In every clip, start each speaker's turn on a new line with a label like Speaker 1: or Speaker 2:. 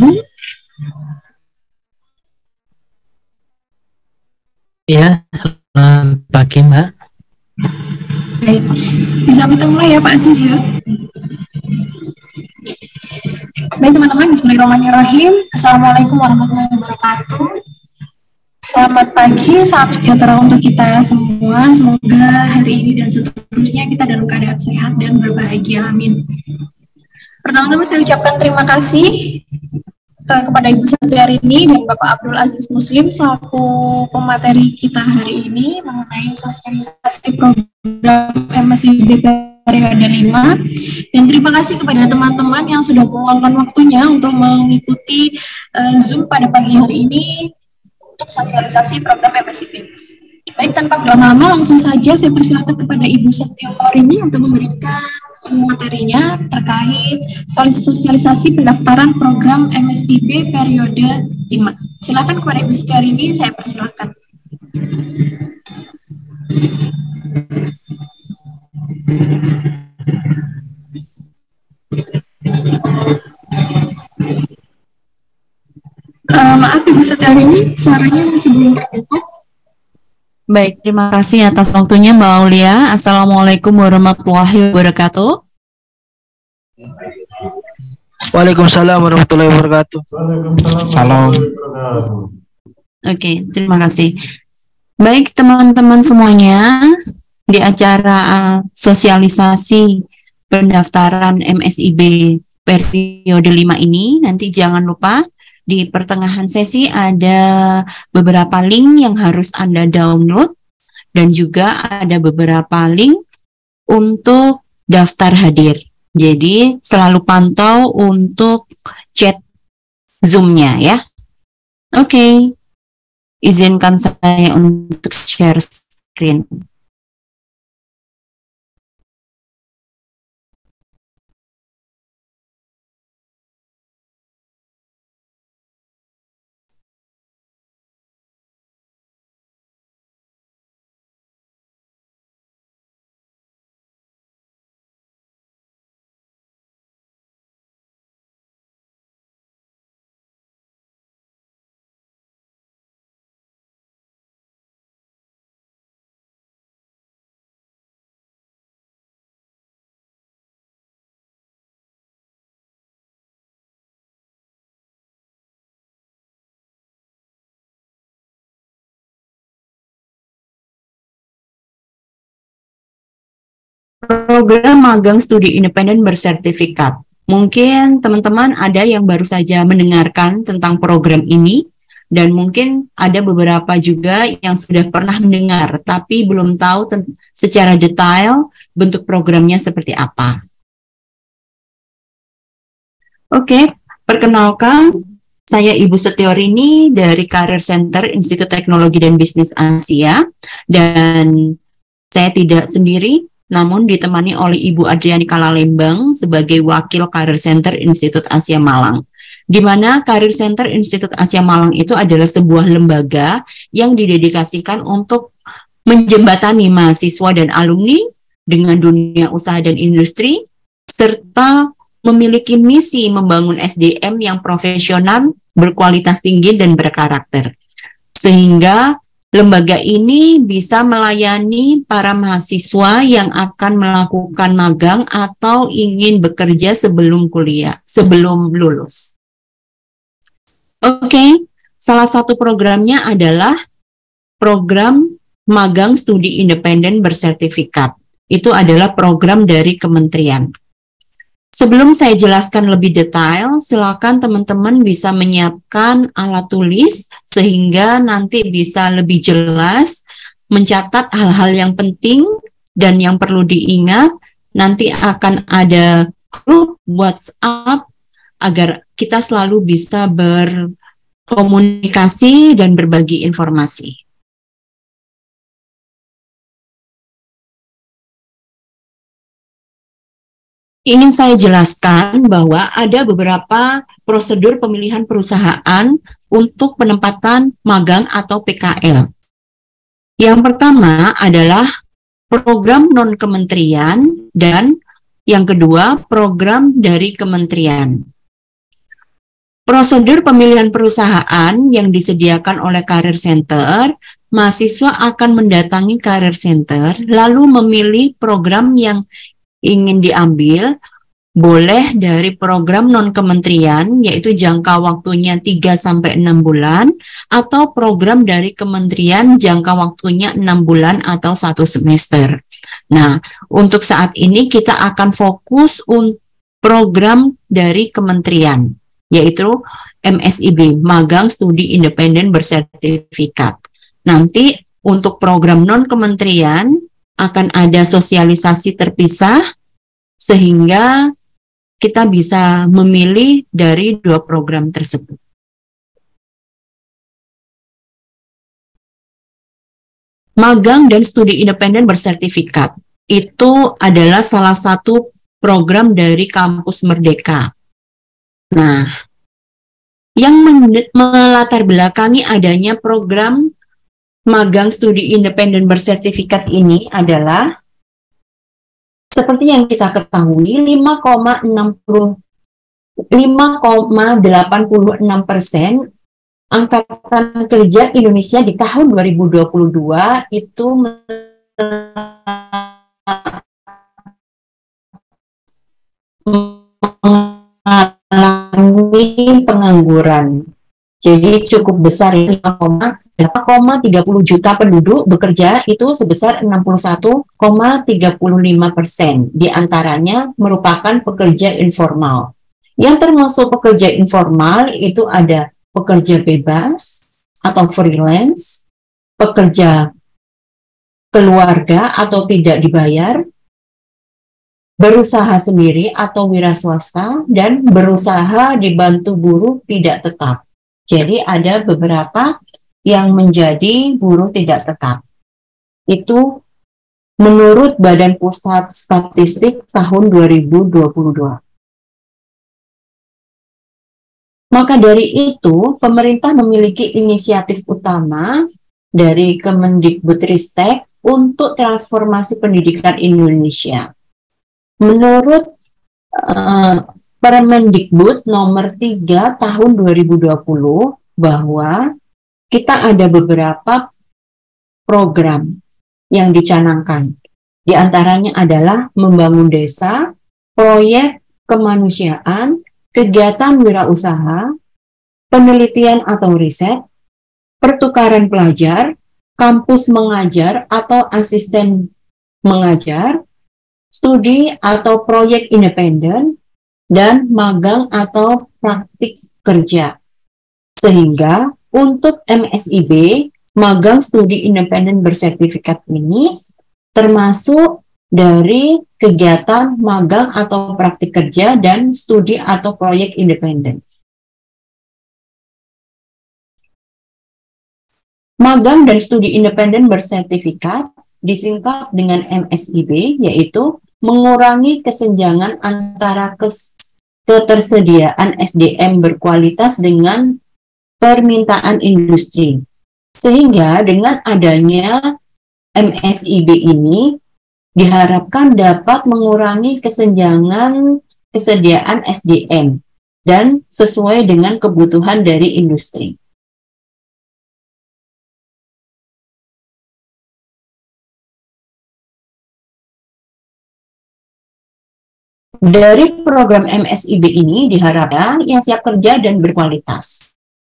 Speaker 1: Ya, selamat pagi Mbak.
Speaker 2: Baik, bisa kita mulai ya Pak Aziz ya. Baik teman-teman, bismillahirrahmanirrahim. Assalamualaikum warahmatullahi wabarakatuh. Selamat pagi, salam sejahtera untuk kita semua. Semoga hari ini dan seterusnya kita dalam keadaan sehat dan berbahagia. Amin. Pertama-tama saya ucapkan terima kasih kepada Ibu Setiarini dan Bapak Abdul Aziz Muslim selaku pemateri kita hari ini mengenai sosialisasi program MSIB periode 5, dan terima kasih kepada teman-teman yang sudah meluangkan waktunya untuk mengikuti Zoom pada pagi hari ini untuk sosialisasi program MSIB. Baik, tanpa berlama-lama langsung saja saya persilakan kepada Ibu Setiarini untuk memberikan materinya terkait sosialisasi pendaftaran program MSIB periode 5. Silakan kepada Ibu Setiarini, saya persilakan. Maaf Ibu Setiarini, suaranya masih belum terdengar.
Speaker 3: Baik, terima kasih atas waktunya Mbak Aulia. Assalamualaikum warahmatullahi wabarakatuh.
Speaker 4: Waalaikumsalam warahmatullahi wabarakatuh.
Speaker 5: Salam.
Speaker 3: Oke, terima kasih. Baik teman-teman semuanya, di acara sosialisasi pendaftaran MSIB periode 5 ini, nanti jangan lupa di pertengahan sesi ada beberapa link yang harus Anda download dan juga ada beberapa link untuk daftar hadir. Jadi selalu pantau untuk chat Zoom-nya ya. Oke. Izinkan saya untuk share screen. Program magang studi independen bersertifikat. Mungkin teman-teman ada yang baru saja mendengarkan tentang program ini, dan mungkin ada beberapa juga yang sudah pernah mendengar, tapi belum tahu secara detail bentuk programnya seperti apa. Oke, perkenalkan, saya Ibu Setiarini dari Career Center Institut Teknologi dan Bisnis Asia, dan saya tidak sendiri, namun ditemani oleh Ibu Adriani Kalalembang sebagai Wakil Career Center Institut Asia Malang. Di mana Career Center Institut Asia Malang itu adalah sebuah lembaga yang didedikasikan untuk menjembatani mahasiswa dan alumni dengan dunia usaha dan industri, serta memiliki misi membangun SDM yang profesional, berkualitas tinggi, dan berkarakter. Sehingga lembaga ini bisa melayani para mahasiswa yang akan melakukan magang atau ingin bekerja sebelum kuliah, sebelum lulus. Oke, salah satu programnya adalah program magang studi independen bersertifikat. Itu adalah program dari kementerian. Sebelum saya jelaskan lebih detail, silakan teman-teman bisa menyiapkan alat tulis sehingga nanti bisa lebih jelas mencatat hal-hal yang penting dan yang perlu diingat. Nanti akan ada grup WhatsApp agar kita selalu bisa berkomunikasi dan berbagi informasi. Ingin saya jelaskan bahwa ada beberapa prosedur pemilihan perusahaan untuk penempatan magang atau PKL. Yang pertama adalah program non-kementerian dan yang kedua program dari kementerian. Prosedur pemilihan perusahaan yang disediakan oleh Career Center, mahasiswa akan mendatangi Career Center lalu memilih program yang ingin diambil, boleh dari program non-kementerian yaitu jangka waktunya 3-6 bulan atau program dari kementerian jangka waktunya 6 bulan atau 1 semester. Nah, untuk saat ini kita akan fokus untuk program dari kementerian yaitu MSIB, Magang Studi Independen Bersertifikat. Nanti untuk program non-kementerian akan ada sosialisasi terpisah sehingga kita bisa memilih dari 2 program tersebut. Magang dan Studi Independen Bersertifikat itu adalah salah satu program dari Kampus Merdeka. Nah, yang melatar belakangi adanya program Magang Studi Independen Bersertifikat ini adalah seperti yang kita ketahui 5,86% Angkatan Kerja Indonesia di tahun 2022 itu mengalami pengangguran. Jadi cukup besar, 5,30 juta penduduk bekerja itu sebesar 61,35%. Di antaranya merupakan pekerja informal. Yang termasuk pekerja informal itu ada pekerja bebas atau freelance, pekerja keluarga atau tidak dibayar, berusaha sendiri atau wira swasta, dan berusaha dibantu buruh tidak tetap. Jadi ada beberapa yang menjadi buruh tidak tetap. Itu menurut Badan Pusat Statistik tahun 2022. Maka dari itu, pemerintah memiliki inisiatif utama dari Kemendikbudristek untuk transformasi pendidikan Indonesia. Menurut Permendikbud nomor 3 tahun 2020 bahwa kita ada beberapa program yang dicanangkan. Di antaranya adalah membangun desa, proyek kemanusiaan, kegiatan wirausaha, penelitian atau riset, pertukaran pelajar, kampus mengajar atau asisten mengajar, studi atau proyek independen, dan magang atau praktik kerja. Sehingga untuk MSIB, Magang Studi Independen Bersertifikat ini termasuk dari kegiatan magang atau praktik kerja dan studi atau proyek independen. Magang dan studi independen bersertifikat disingkat dengan MSIB, yaitu mengurangi kesenjangan antara ketersediaan SDM berkualitas dengan permintaan industri. Sehingga dengan adanya MSIB ini diharapkan dapat mengurangi kesenjangan kesediaan SDM dan sesuai dengan kebutuhan dari industri. Dari program MSIB ini diharapkan yang siap kerja dan berkualitas,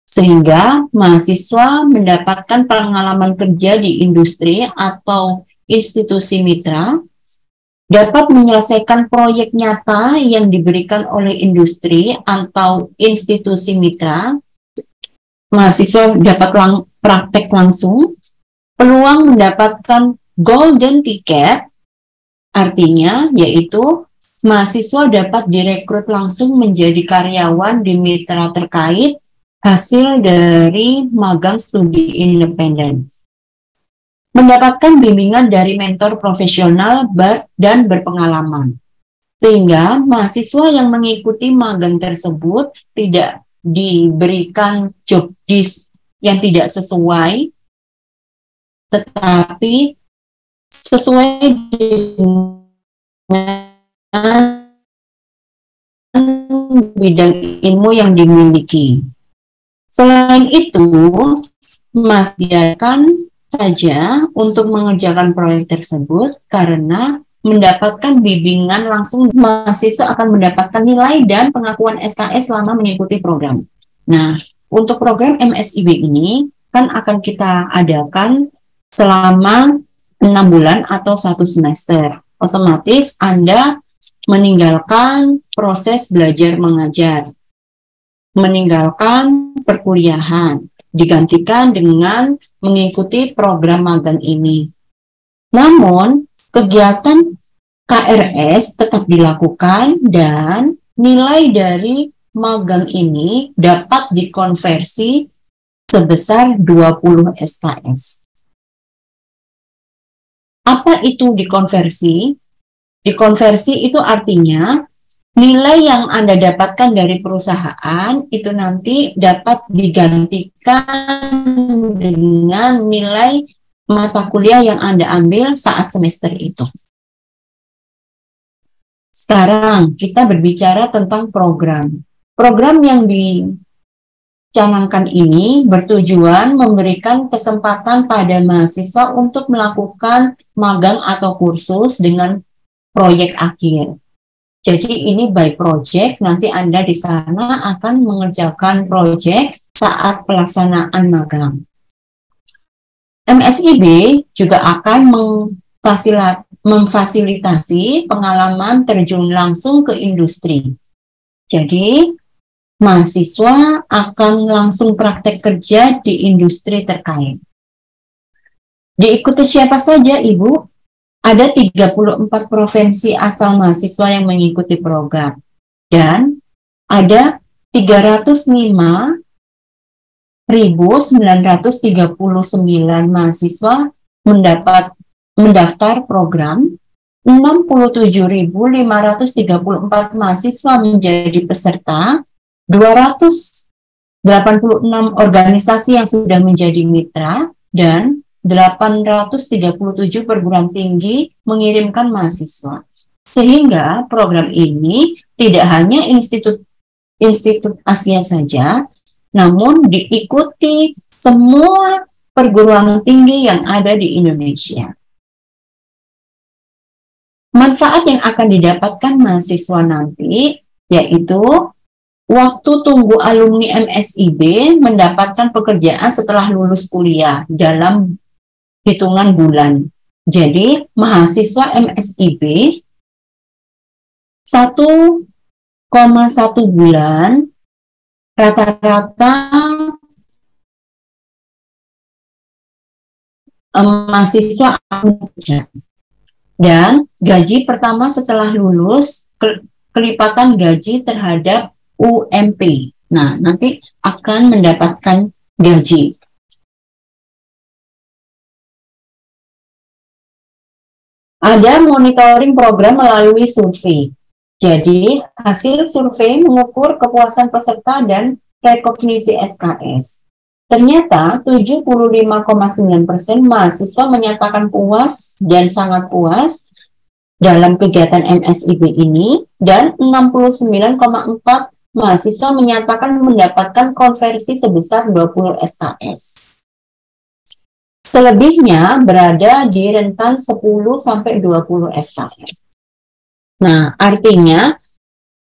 Speaker 3: sehingga mahasiswa mendapatkan pengalaman kerja di industri atau institusi mitra, dapat menyelesaikan proyek nyata yang diberikan oleh industri atau institusi mitra, mahasiswa dapat praktek langsung, peluang mendapatkan golden ticket, artinya yaitu mahasiswa dapat direkrut langsung menjadi karyawan di mitra terkait hasil dari magang studi independen. Mendapatkan bimbingan dari mentor profesional dan berpengalaman. Sehingga mahasiswa yang mengikuti magang tersebut tidak diberikan job disk yang tidak sesuai, tetapi sesuai dengan bidang ilmu yang dimiliki. Selain itu, Mas biarkan saja untuk mengerjakan proyek tersebut karena mendapatkan bimbingan langsung, mahasiswa akan mendapatkan nilai dan pengakuan SKS selama mengikuti program. Nah, untuk program MSIB ini kan akan kita adakan selama 6 bulan atau 1 semester. Otomatis Anda meninggalkan proses belajar mengajar, meninggalkan perkuliahan, digantikan dengan mengikuti program magang ini. Namun, kegiatan KRS tetap dilakukan dan nilai dari magang ini dapat dikonversi sebesar 20 SKS. Apa itu dikonversi? Dikonversi itu artinya nilai yang Anda dapatkan dari perusahaan itu nanti dapat digantikan dengan nilai mata kuliah yang Anda ambil saat semester itu. Sekarang kita berbicara tentang program. Program yang dicanangkan ini bertujuan memberikan kesempatan pada mahasiswa untuk melakukan magang atau kursus dengan proyek akhir. Jadi ini by project, nanti Anda di sana akan mengerjakan proyek saat pelaksanaan magang. MSIB juga akan memfasilitasi pengalaman terjun langsung ke industri. Jadi mahasiswa akan langsung praktek kerja di industri terkait. Diikuti siapa saja, Ibu? Ada 34 provinsi asal mahasiswa yang mengikuti program. Dan ada 305.939 mahasiswa mendaftar program, 67.534 mahasiswa menjadi peserta, 286 organisasi yang sudah menjadi mitra, dan 837 perguruan tinggi mengirimkan mahasiswa. Sehingga program ini tidak hanya institut Asia saja, namun diikuti semua perguruan tinggi yang ada di Indonesia. Manfaat yang akan didapatkan mahasiswa nanti yaitu waktu tunggu alumni MSIB mendapatkan pekerjaan setelah lulus kuliah dalam hitungan bulan. Jadi mahasiswa MSIB 1,1 bulan rata-rata mahasiswa akan bekerja. Dan gaji pertama setelah lulus kelipatan gaji terhadap UMP. Nah, nanti akan mendapatkan gaji. Ada monitoring program melalui survei. Jadi, hasil survei mengukur kepuasan peserta dan rekognisi SKS. Ternyata 75,9% mahasiswa menyatakan puas dan sangat puas dalam kegiatan MSIB ini, dan 69,4% mahasiswa menyatakan mendapatkan konversi sebesar 20 SKS. Selebihnya berada di rentan 10-20 SKS. Nah, artinya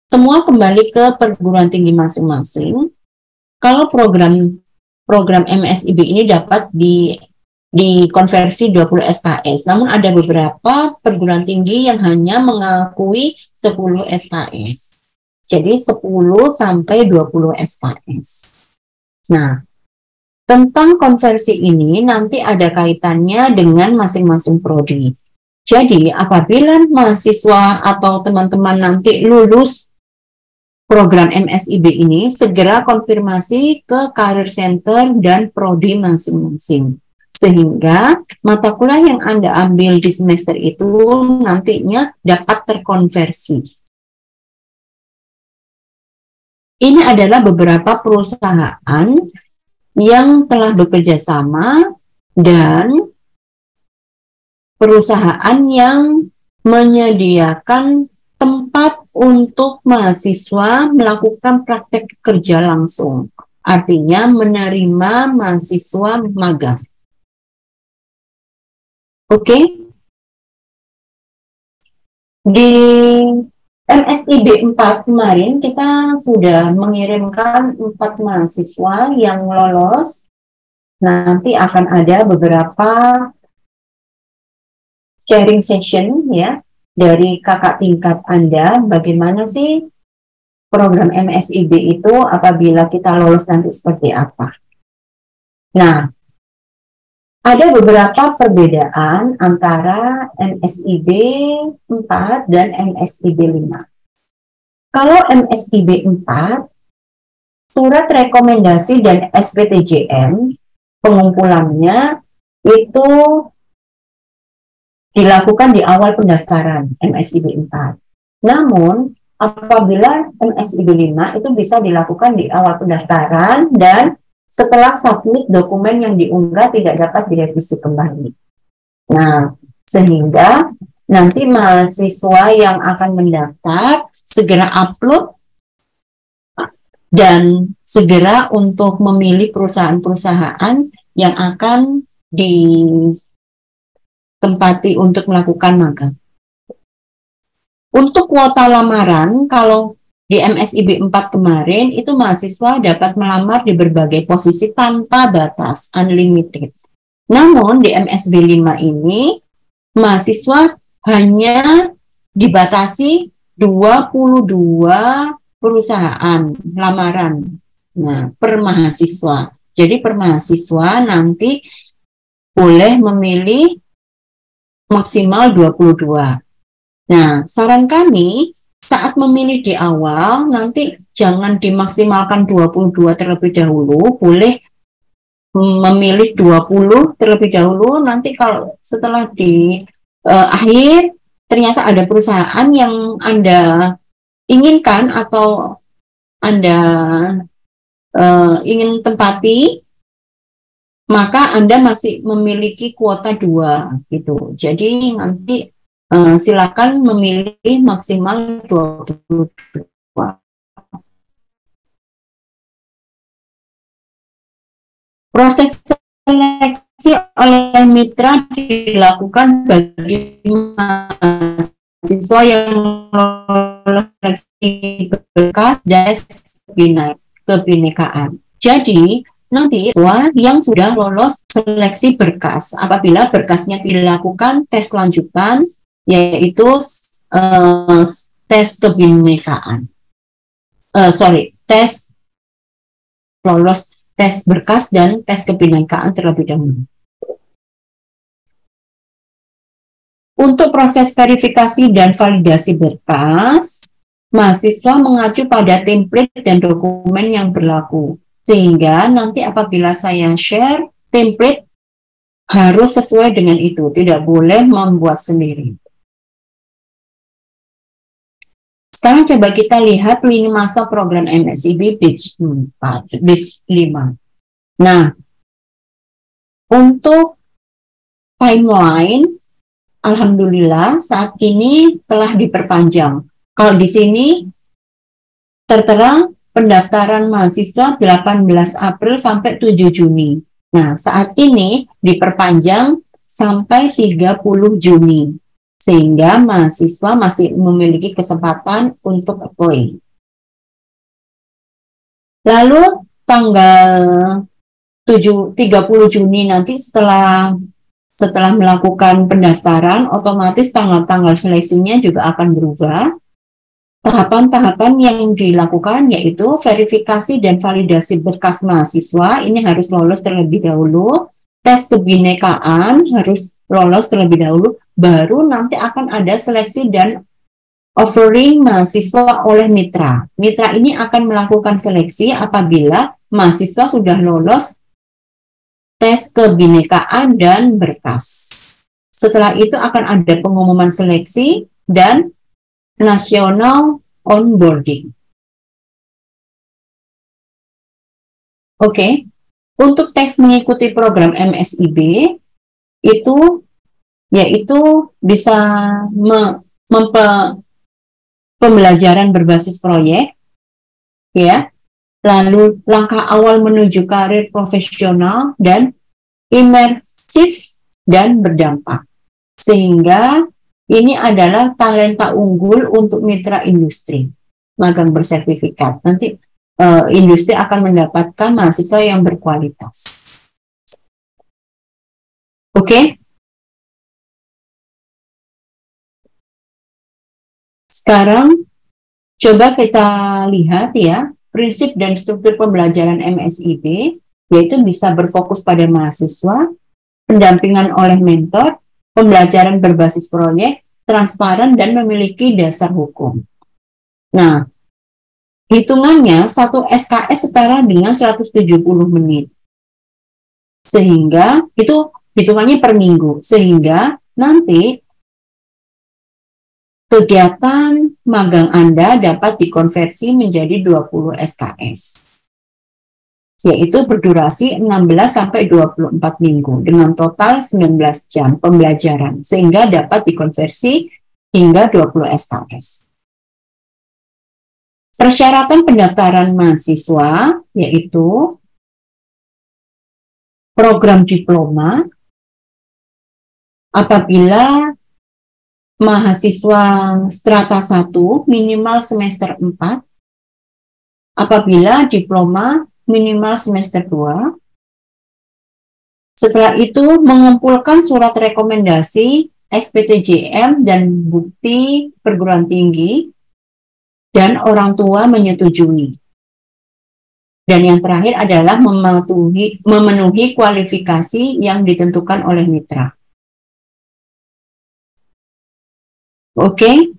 Speaker 3: semua kembali ke perguruan tinggi masing-masing. Kalau program MSIB ini dapat dikonversi 20 SKS. Namun ada beberapa perguruan tinggi yang hanya mengakui 10 SKS. Jadi 10-20 SKS. Nah, tentang konversi ini nanti ada kaitannya dengan masing-masing prodi. Jadi apabila mahasiswa atau teman-teman nanti lulus program MSIB ini, segera konfirmasi ke Career Center dan prodi masing-masing. Sehingga mata kuliah yang Anda ambil di semester itu nantinya dapat terkonversi. Ini adalah beberapa perusahaan yang telah bekerja sama dan perusahaan yang menyediakan tempat untuk mahasiswa melakukan praktek kerja langsung. Artinya menerima mahasiswa magang. Oke. Di MSIB 4 kemarin kita sudah mengirimkan 4 mahasiswa yang lolos. Nanti akan ada beberapa sharing session ya dari kakak tingkat Anda. Bagaimana sih program MSIB itu apabila kita lolos nanti seperti apa? Nah, ada beberapa perbedaan antara MSIB 4 dan MSIB 5. Kalau MSIB 4, surat rekomendasi dan SPTJM, pengumpulannya itu dilakukan di awal pendaftaran MSIB 4. Namun, apabila MSIB 5 itu bisa dilakukan di awal pendaftaran dan setelah submit dokumen yang diunggah tidak dapat direvisi kembali. Nah, sehingga nanti mahasiswa yang akan mendaftar segera upload dan segera untuk memilih perusahaan-perusahaan yang akan ditempati untuk melakukan magang. Untuk kuota lamaran, kalau di MSIB 4 kemarin, itu mahasiswa dapat melamar di berbagai posisi tanpa batas, unlimited. Namun, di MSIB 5 ini, mahasiswa hanya dibatasi 22 perusahaan lamaran per mahasiswa. Jadi, per mahasiswa nanti boleh memilih maksimal 22. Nah, saran kami, saat memilih di awal, nanti jangan dimaksimalkan 22 terlebih dahulu, boleh memilih 20 terlebih dahulu, nanti kalau setelah di akhir, ternyata ada perusahaan yang Anda inginkan atau Anda ingin tempati, maka Anda masih memiliki kuota 2, gitu. Jadi nanti silakan memilih maksimal 22. Proses seleksi oleh mitra dilakukan bagi mahasiswa yang lolos seleksi berkas dan kebinekaan. Jadi, nanti siswa yang sudah lolos seleksi berkas, apabila berkasnya dilakukan tes lanjutan, yaitu tes kebinekaan. Tes lolos tes berkas dan tes kebinekaan terlebih dahulu. Untuk proses verifikasi dan validasi berkas, mahasiswa mengacu pada template dan dokumen yang berlaku. Sehingga nanti apabila saya share, template harus sesuai dengan itu, tidak boleh membuat sendiri. Sekarang coba kita lihat lini masa program MSIB batch 5. Nah, untuk timeline, alhamdulillah saat ini telah diperpanjang. Kalau di sini tertera pendaftaran mahasiswa 18 April sampai 7 Juni. Nah, saat ini diperpanjang sampai 30 Juni. Sehingga mahasiswa masih memiliki kesempatan untuk apply. Lalu tanggal 30 Juni nanti setelah melakukan pendaftaran, otomatis tanggal-tanggal seleksinya juga akan berubah. Tahapan-tahapan yang dilakukan yaitu verifikasi dan validasi berkas mahasiswa, ini harus lolos terlebih dahulu. Tes kebinekaan harus lolos terlebih dahulu, baru nanti akan ada seleksi dan offering mahasiswa oleh mitra. Mitra ini akan melakukan seleksi apabila mahasiswa sudah lolos tes kebinekaan dan berkas. Setelah itu akan ada pengumuman seleksi dan national onboarding. Oke. Untuk tes mengikuti program MSIB itu yaitu bisa pembelajaran berbasis proyek, ya. Lalu langkah awal menuju karir profesional dan imersif dan berdampak. Sehingga ini adalah talenta unggul untuk mitra industri, magang bersertifikat. Nanti industri akan mendapatkan mahasiswa yang berkualitas. Oke? Sekarang coba kita lihat ya, prinsip dan struktur pembelajaran MSIP, yaitu bisa berfokus pada mahasiswa, pendampingan oleh mentor, pembelajaran berbasis proyek, transparan, dan memiliki dasar hukum. Nah, hitungannya satu SKS setara dengan 170 menit. Sehingga itu hitungannya per minggu. Sehingga nanti kegiatan magang Anda dapat dikonversi menjadi 20 SKS, yaitu berdurasi 16 sampai 24 minggu dengan total 19 jam pembelajaran, sehingga dapat dikonversi hingga 20 SKS. Persyaratan pendaftaran mahasiswa yaitu program diploma apabila mahasiswa strata 1 minimal semester 4, apabila diploma minimal semester 2. Setelah itu mengumpulkan surat rekomendasi SPTJM dan bukti perguruan tinggi dan orang tua menyetujui. Dan yang terakhir adalah memenuhi kualifikasi yang ditentukan oleh mitra. Oke.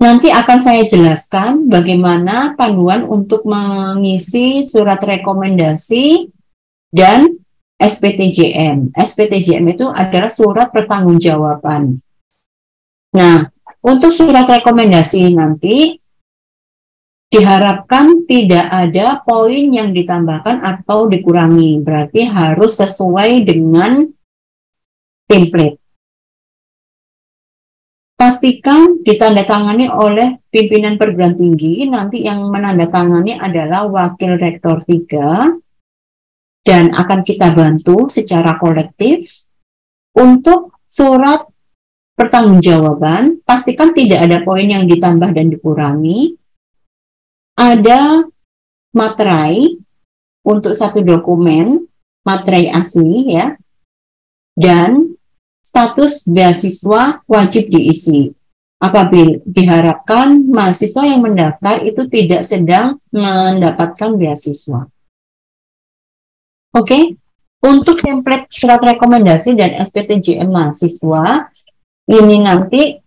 Speaker 3: Nanti akan saya jelaskan bagaimana panduan untuk mengisi surat rekomendasi dan SPTJM. SPTJM itu adalah surat pertanggungjawaban. Nah, untuk surat rekomendasi nanti diharapkan tidak ada poin yang ditambahkan atau dikurangi. Berarti harus sesuai dengan template. Pastikan ditandatangani oleh pimpinan perguruan tinggi, nanti yang menandatangani adalah Wakil Rektor 3, dan akan kita bantu secara kolektif. Untuk surat pertanggungjawaban, pastikan tidak ada poin yang ditambah dan dikurangi. Ada materai untuk satu dokumen, materai asli ya, dan status beasiswa wajib diisi. Apabila diharapkan mahasiswa yang mendaftar itu tidak sedang mendapatkan beasiswa. Oke, untuk template surat rekomendasi dan SPTJM mahasiswa, ini nanti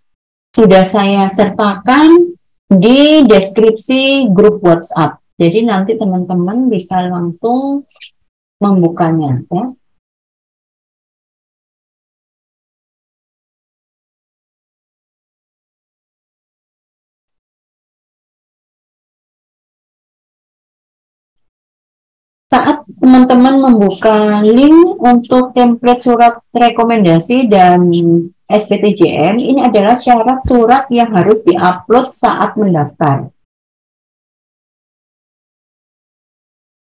Speaker 3: sudah saya sertakan di deskripsi grup WhatsApp. Jadi nanti teman-teman bisa langsung membukanya ya. Saat teman-teman membuka link untuk template surat rekomendasi dan SPTJM, ini adalah syarat surat yang harus diupload saat mendaftar.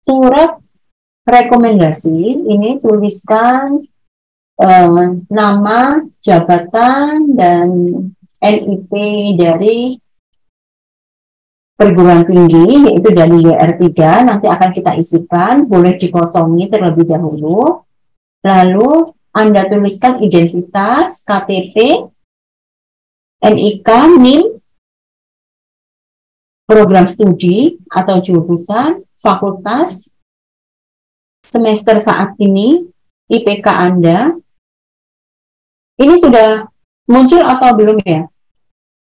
Speaker 3: Surat rekomendasi ini tuliskan nama, jabatan, dan NIP dari perguruan tinggi, yaitu dari DR3, nanti akan kita isikan, boleh dikosongi terlebih dahulu. Lalu Anda tuliskan identitas, KTP, NIK, NIM, program studi atau jurusan, fakultas, semester saat ini, IPK Anda. Ini sudah muncul atau belum ya?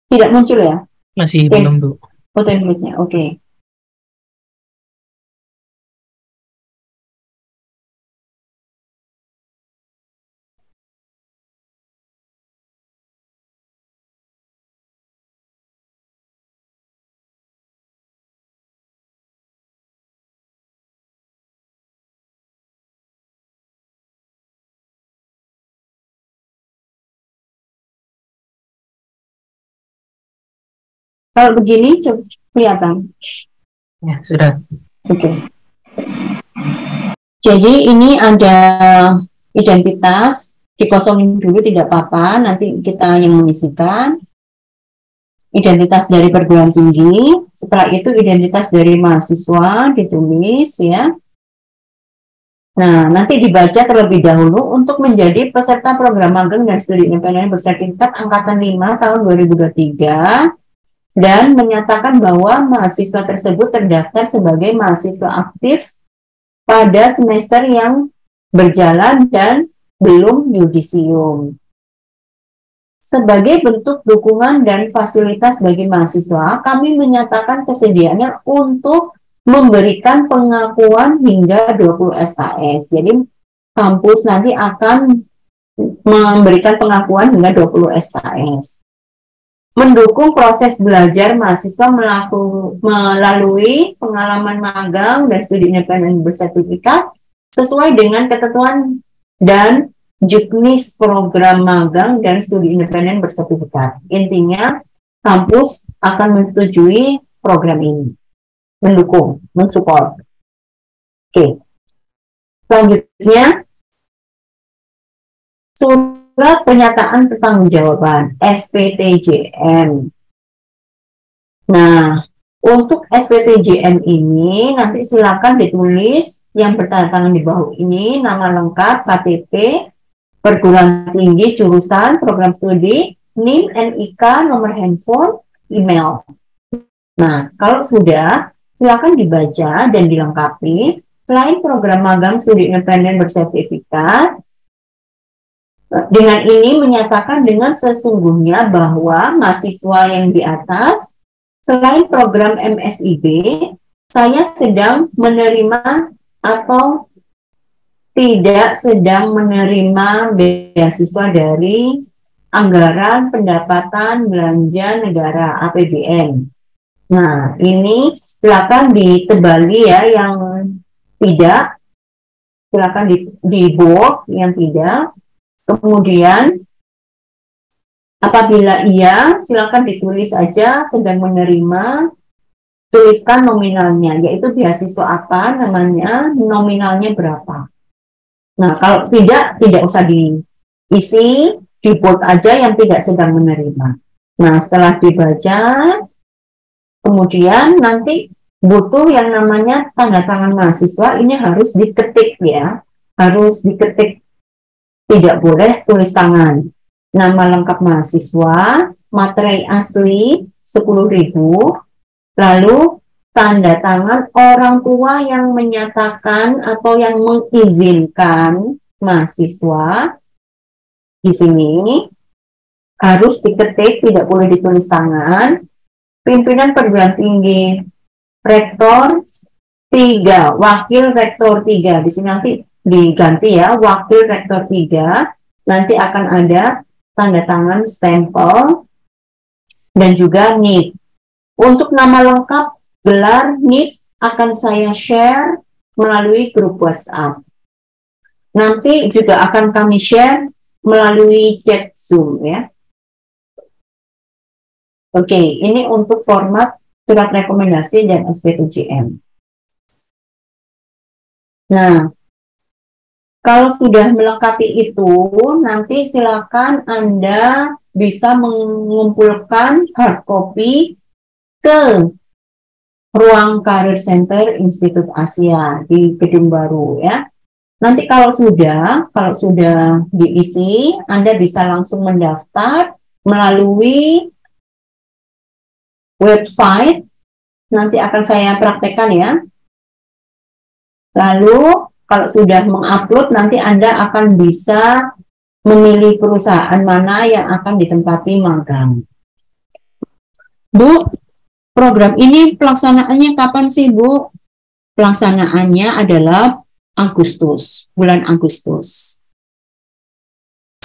Speaker 3: Tidak muncul ya?
Speaker 1: Masih belum, Bu.
Speaker 3: Template-nya, oke. Kalau begini coba kelihatan.
Speaker 1: Ya, sudah.
Speaker 3: Oke. Jadi ini ada identitas, dikosongin dulu tidak apa-apa, nanti kita yang mengisikan. Identitas dari perguruan tinggi, setelah itu identitas dari mahasiswa ditulis ya. Nah, nanti dibaca terlebih dahulu untuk menjadi peserta program magang dan studi independen bersertifikat angkatan 5 tahun 2023 dan menyatakan bahwa mahasiswa tersebut terdaftar sebagai mahasiswa aktif pada semester yang berjalan dan belum yudisium. Sebagai bentuk dukungan dan fasilitas bagi mahasiswa, kami menyatakan kesediaannya untuk memberikan pengakuan hingga 20 SKS. Jadi kampus nanti akan memberikan pengakuan hingga 20 SKS. Mendukung proses belajar mahasiswa melalui pengalaman magang dan studi independen bersertifikat sesuai dengan ketentuan dan jenis program magang dan studi independen bersertifikat. Intinya, kampus akan menyetujui program ini, mendukung, mensupport. Oke. Selanjutnya, surat pernyataan pertanggungjawaban SPTJM. Nah, untuk SPTJM ini nanti silakan ditulis yang bertanda tangan di bawah ini, nama lengkap, KTP, perguruan tinggi, jurusan, program studi, NIM, NIK, nomor handphone, email. Nah, kalau sudah, silakan dibaca dan dilengkapi. Selain program magang studi independen bersertifikat, dengan ini menyatakan dengan sesungguhnya bahwa mahasiswa yang di atas, selain program MSIB, saya sedang menerima atau tidak sedang menerima beasiswa dari anggaran pendapatan belanja negara APBN. Nah, ini silakan ditebali ya yang tidak, silakan di bold yang tidak. Kemudian apabila iya, silakan ditulis aja sedang menerima, tuliskan nominalnya, yaitu beasiswa apa namanya, nominalnya berapa. Nah, kalau tidak usah diisi, di bold aja yang tidak sedang menerima. Nah, setelah dibaca, kemudian nanti butuh yang namanya tanda tangan mahasiswa, ini harus diketik ya, harus diketik, tidak boleh tulis tangan. Nama lengkap mahasiswa, materai asli 10.000, lalu tanda tangan orang tua yang menyatakan atau yang mengizinkan mahasiswa. Di sini harus diketik, tidak boleh ditulis tangan. Pimpinan perguruan tinggi, rektor 3, wakil rektor 3. Di sini nanti diganti ya, wakil rektor 3. Nanti akan ada tanda tangan stempel dan juga NIK. Untuk nama lengkap gelar NIK akan saya share melalui grup WhatsApp. Nanti juga akan kami share melalui chat Zoom ya. Oke, ini untuk format surat rekomendasi dan SPTJM. Nah, kalau sudah melengkapi itu, nanti silakan Anda bisa mengumpulkan hard copy ke Ruang Karir Center Institut Asia di Gedung Baru ya. Nanti kalau sudah diisi, Anda bisa langsung mendaftar melalui website. Nanti akan saya praktekkan ya. Lalu kalau sudah mengupload, nanti Anda akan bisa memilih perusahaan mana yang akan ditempati magang. Bu, program ini pelaksanaannya kapan sih, Bu? Pelaksanaannya adalah Agustus, bulan Agustus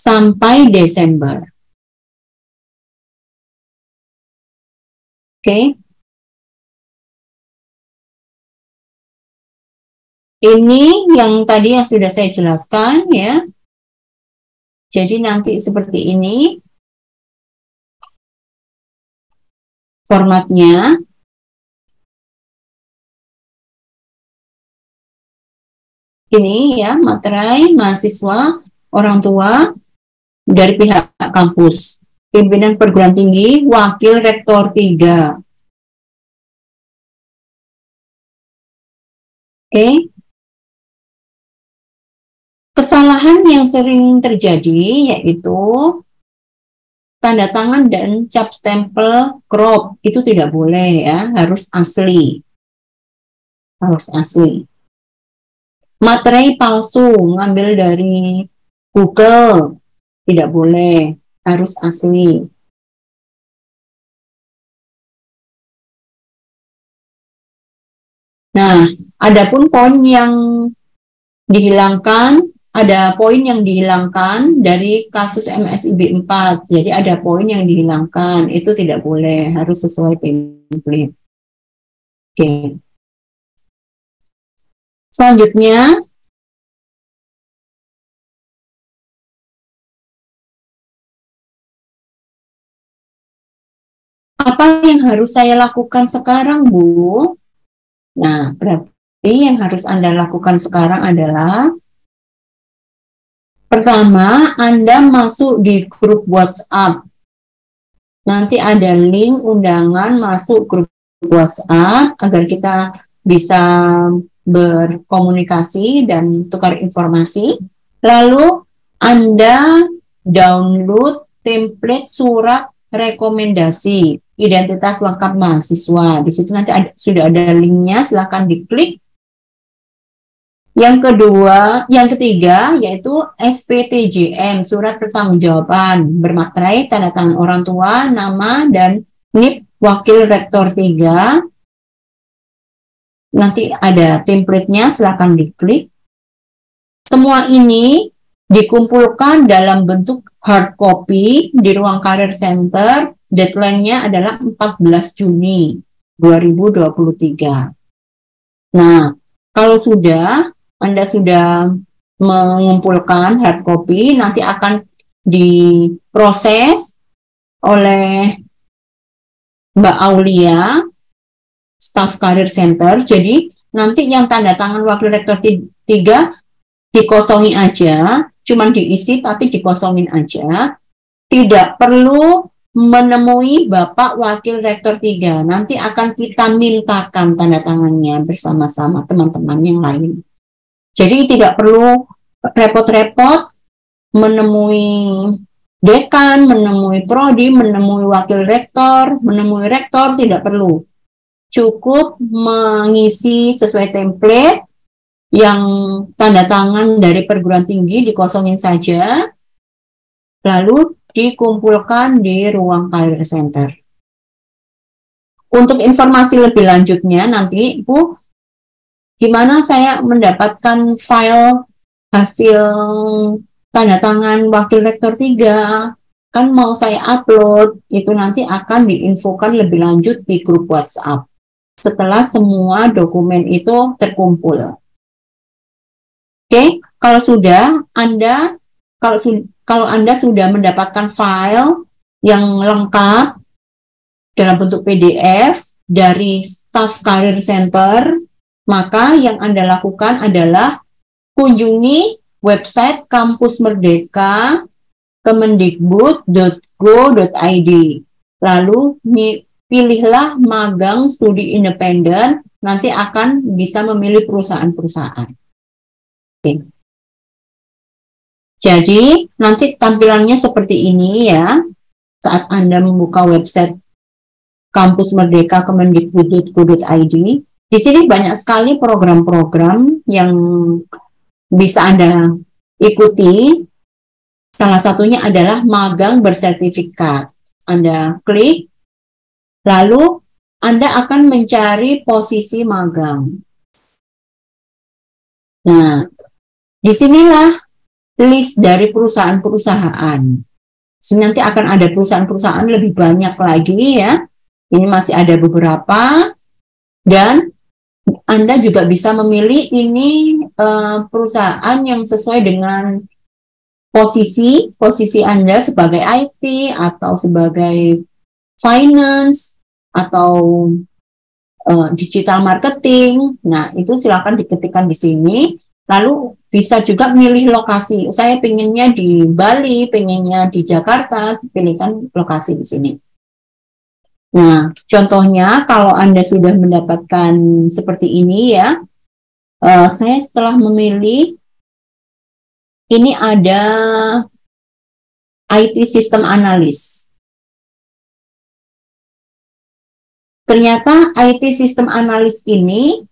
Speaker 3: sampai Desember. Oke. Ini yang tadi yang sudah saya jelaskan ya. Jadi nanti seperti ini. formatnya. Ini ya, materai mahasiswa, orang tua dari pihak kampus, pimpinan perguruan tinggi, wakil rektor 3. Oke. Kesalahan yang sering terjadi yaitu tanda tangan dan cap stempel crop itu tidak boleh ya, harus asli. Harus asli. Materai palsu ngambil dari Google tidak boleh, harus asli. Nah, adapun poin yang dihilangkan, ada poin yang dihilangkan dari kasus MSIB 4. Jadi ada poin yang dihilangkan, itu tidak boleh, harus sesuai template. Oke. Selanjutnya, apa yang harus saya lakukan sekarang, Bu? Nah, berarti yang harus Anda lakukan sekarang adalah pertama, Anda masuk di grup WhatsApp. Nanti ada link undangan masuk grup WhatsApp agar kita bisa berkomunikasi dan tukar informasi. Lalu Anda download template surat rekomendasi identitas lengkap mahasiswa. Di situ nanti sudah ada linknya, silakan diklik. Yang ketiga yaitu SPTJM, surat pertanggungjawaban bermaterai tanda tangan orang tua, nama dan NIP wakil rektor 3. Nanti ada template-nya, silakan diklik. Semua ini dikumpulkan dalam bentuk hard copy di ruang Career Center. Deadline-nya adalah 14 Juni 2023. Nah, kalau Anda sudah mengumpulkan hard copy, nanti akan diproses oleh Mbak Aulia, staf Career Center. Jadi nanti yang tanda tangan wakil rektor 3 dikosongi aja, cuman diisi tapi dikosongin aja. Tidak perlu menemui Bapak wakil rektor 3. Nanti akan kita mintakan tanda tangannya bersama-sama teman-teman yang lain. Jadi tidak perlu repot-repot menemui dekan, menemui prodi, menemui wakil rektor, menemui rektor, tidak perlu. Cukup mengisi sesuai template yang tanda tangan dari perguruan tinggi, dikosongin saja, lalu dikumpulkan di ruang Career Center. Untuk informasi lebih lanjutnya nanti, Bu, gimana saya mendapatkan file hasil tanda tangan wakil rektor 3? Kan mau saya upload, itu nanti akan diinfokan lebih lanjut di grup WhatsApp setelah semua dokumen itu terkumpul. Oke, kalau Anda sudah mendapatkan file yang lengkap dalam bentuk PDF dari staf Career Center, maka yang Anda lakukan adalah kunjungi website Kampus Merdeka kemendikbud.go.id. Lalu pilihlah magang studi independen, nanti akan bisa memilih perusahaan-perusahaan. Oke. Jadi nanti tampilannya seperti ini ya, saat Anda membuka website Kampus Merdeka kemendikbud.go.id. Di sini banyak sekali program-program yang bisa Anda ikuti. Salah satunya adalah magang bersertifikat. Anda klik, lalu Anda akan mencari posisi magang. Nah, disinilah list dari perusahaan-perusahaan. Nanti akan ada perusahaan-perusahaan lebih banyak lagi ya. Ini masih ada beberapa. Dan Anda juga bisa memilih ini perusahaan yang sesuai dengan posisi Anda sebagai IT atau sebagai finance atau digital marketing. Nah, itu silakan diketikkan di sini. Lalu bisa juga milih lokasi. Saya pengennya di Bali, pengennya di Jakarta, pilihkan lokasi di sini. Nah, contohnya kalau Anda sudah mendapatkan seperti ini ya, saya setelah memilih, ini ada IT System Analyst. Ternyata IT System Analyst ini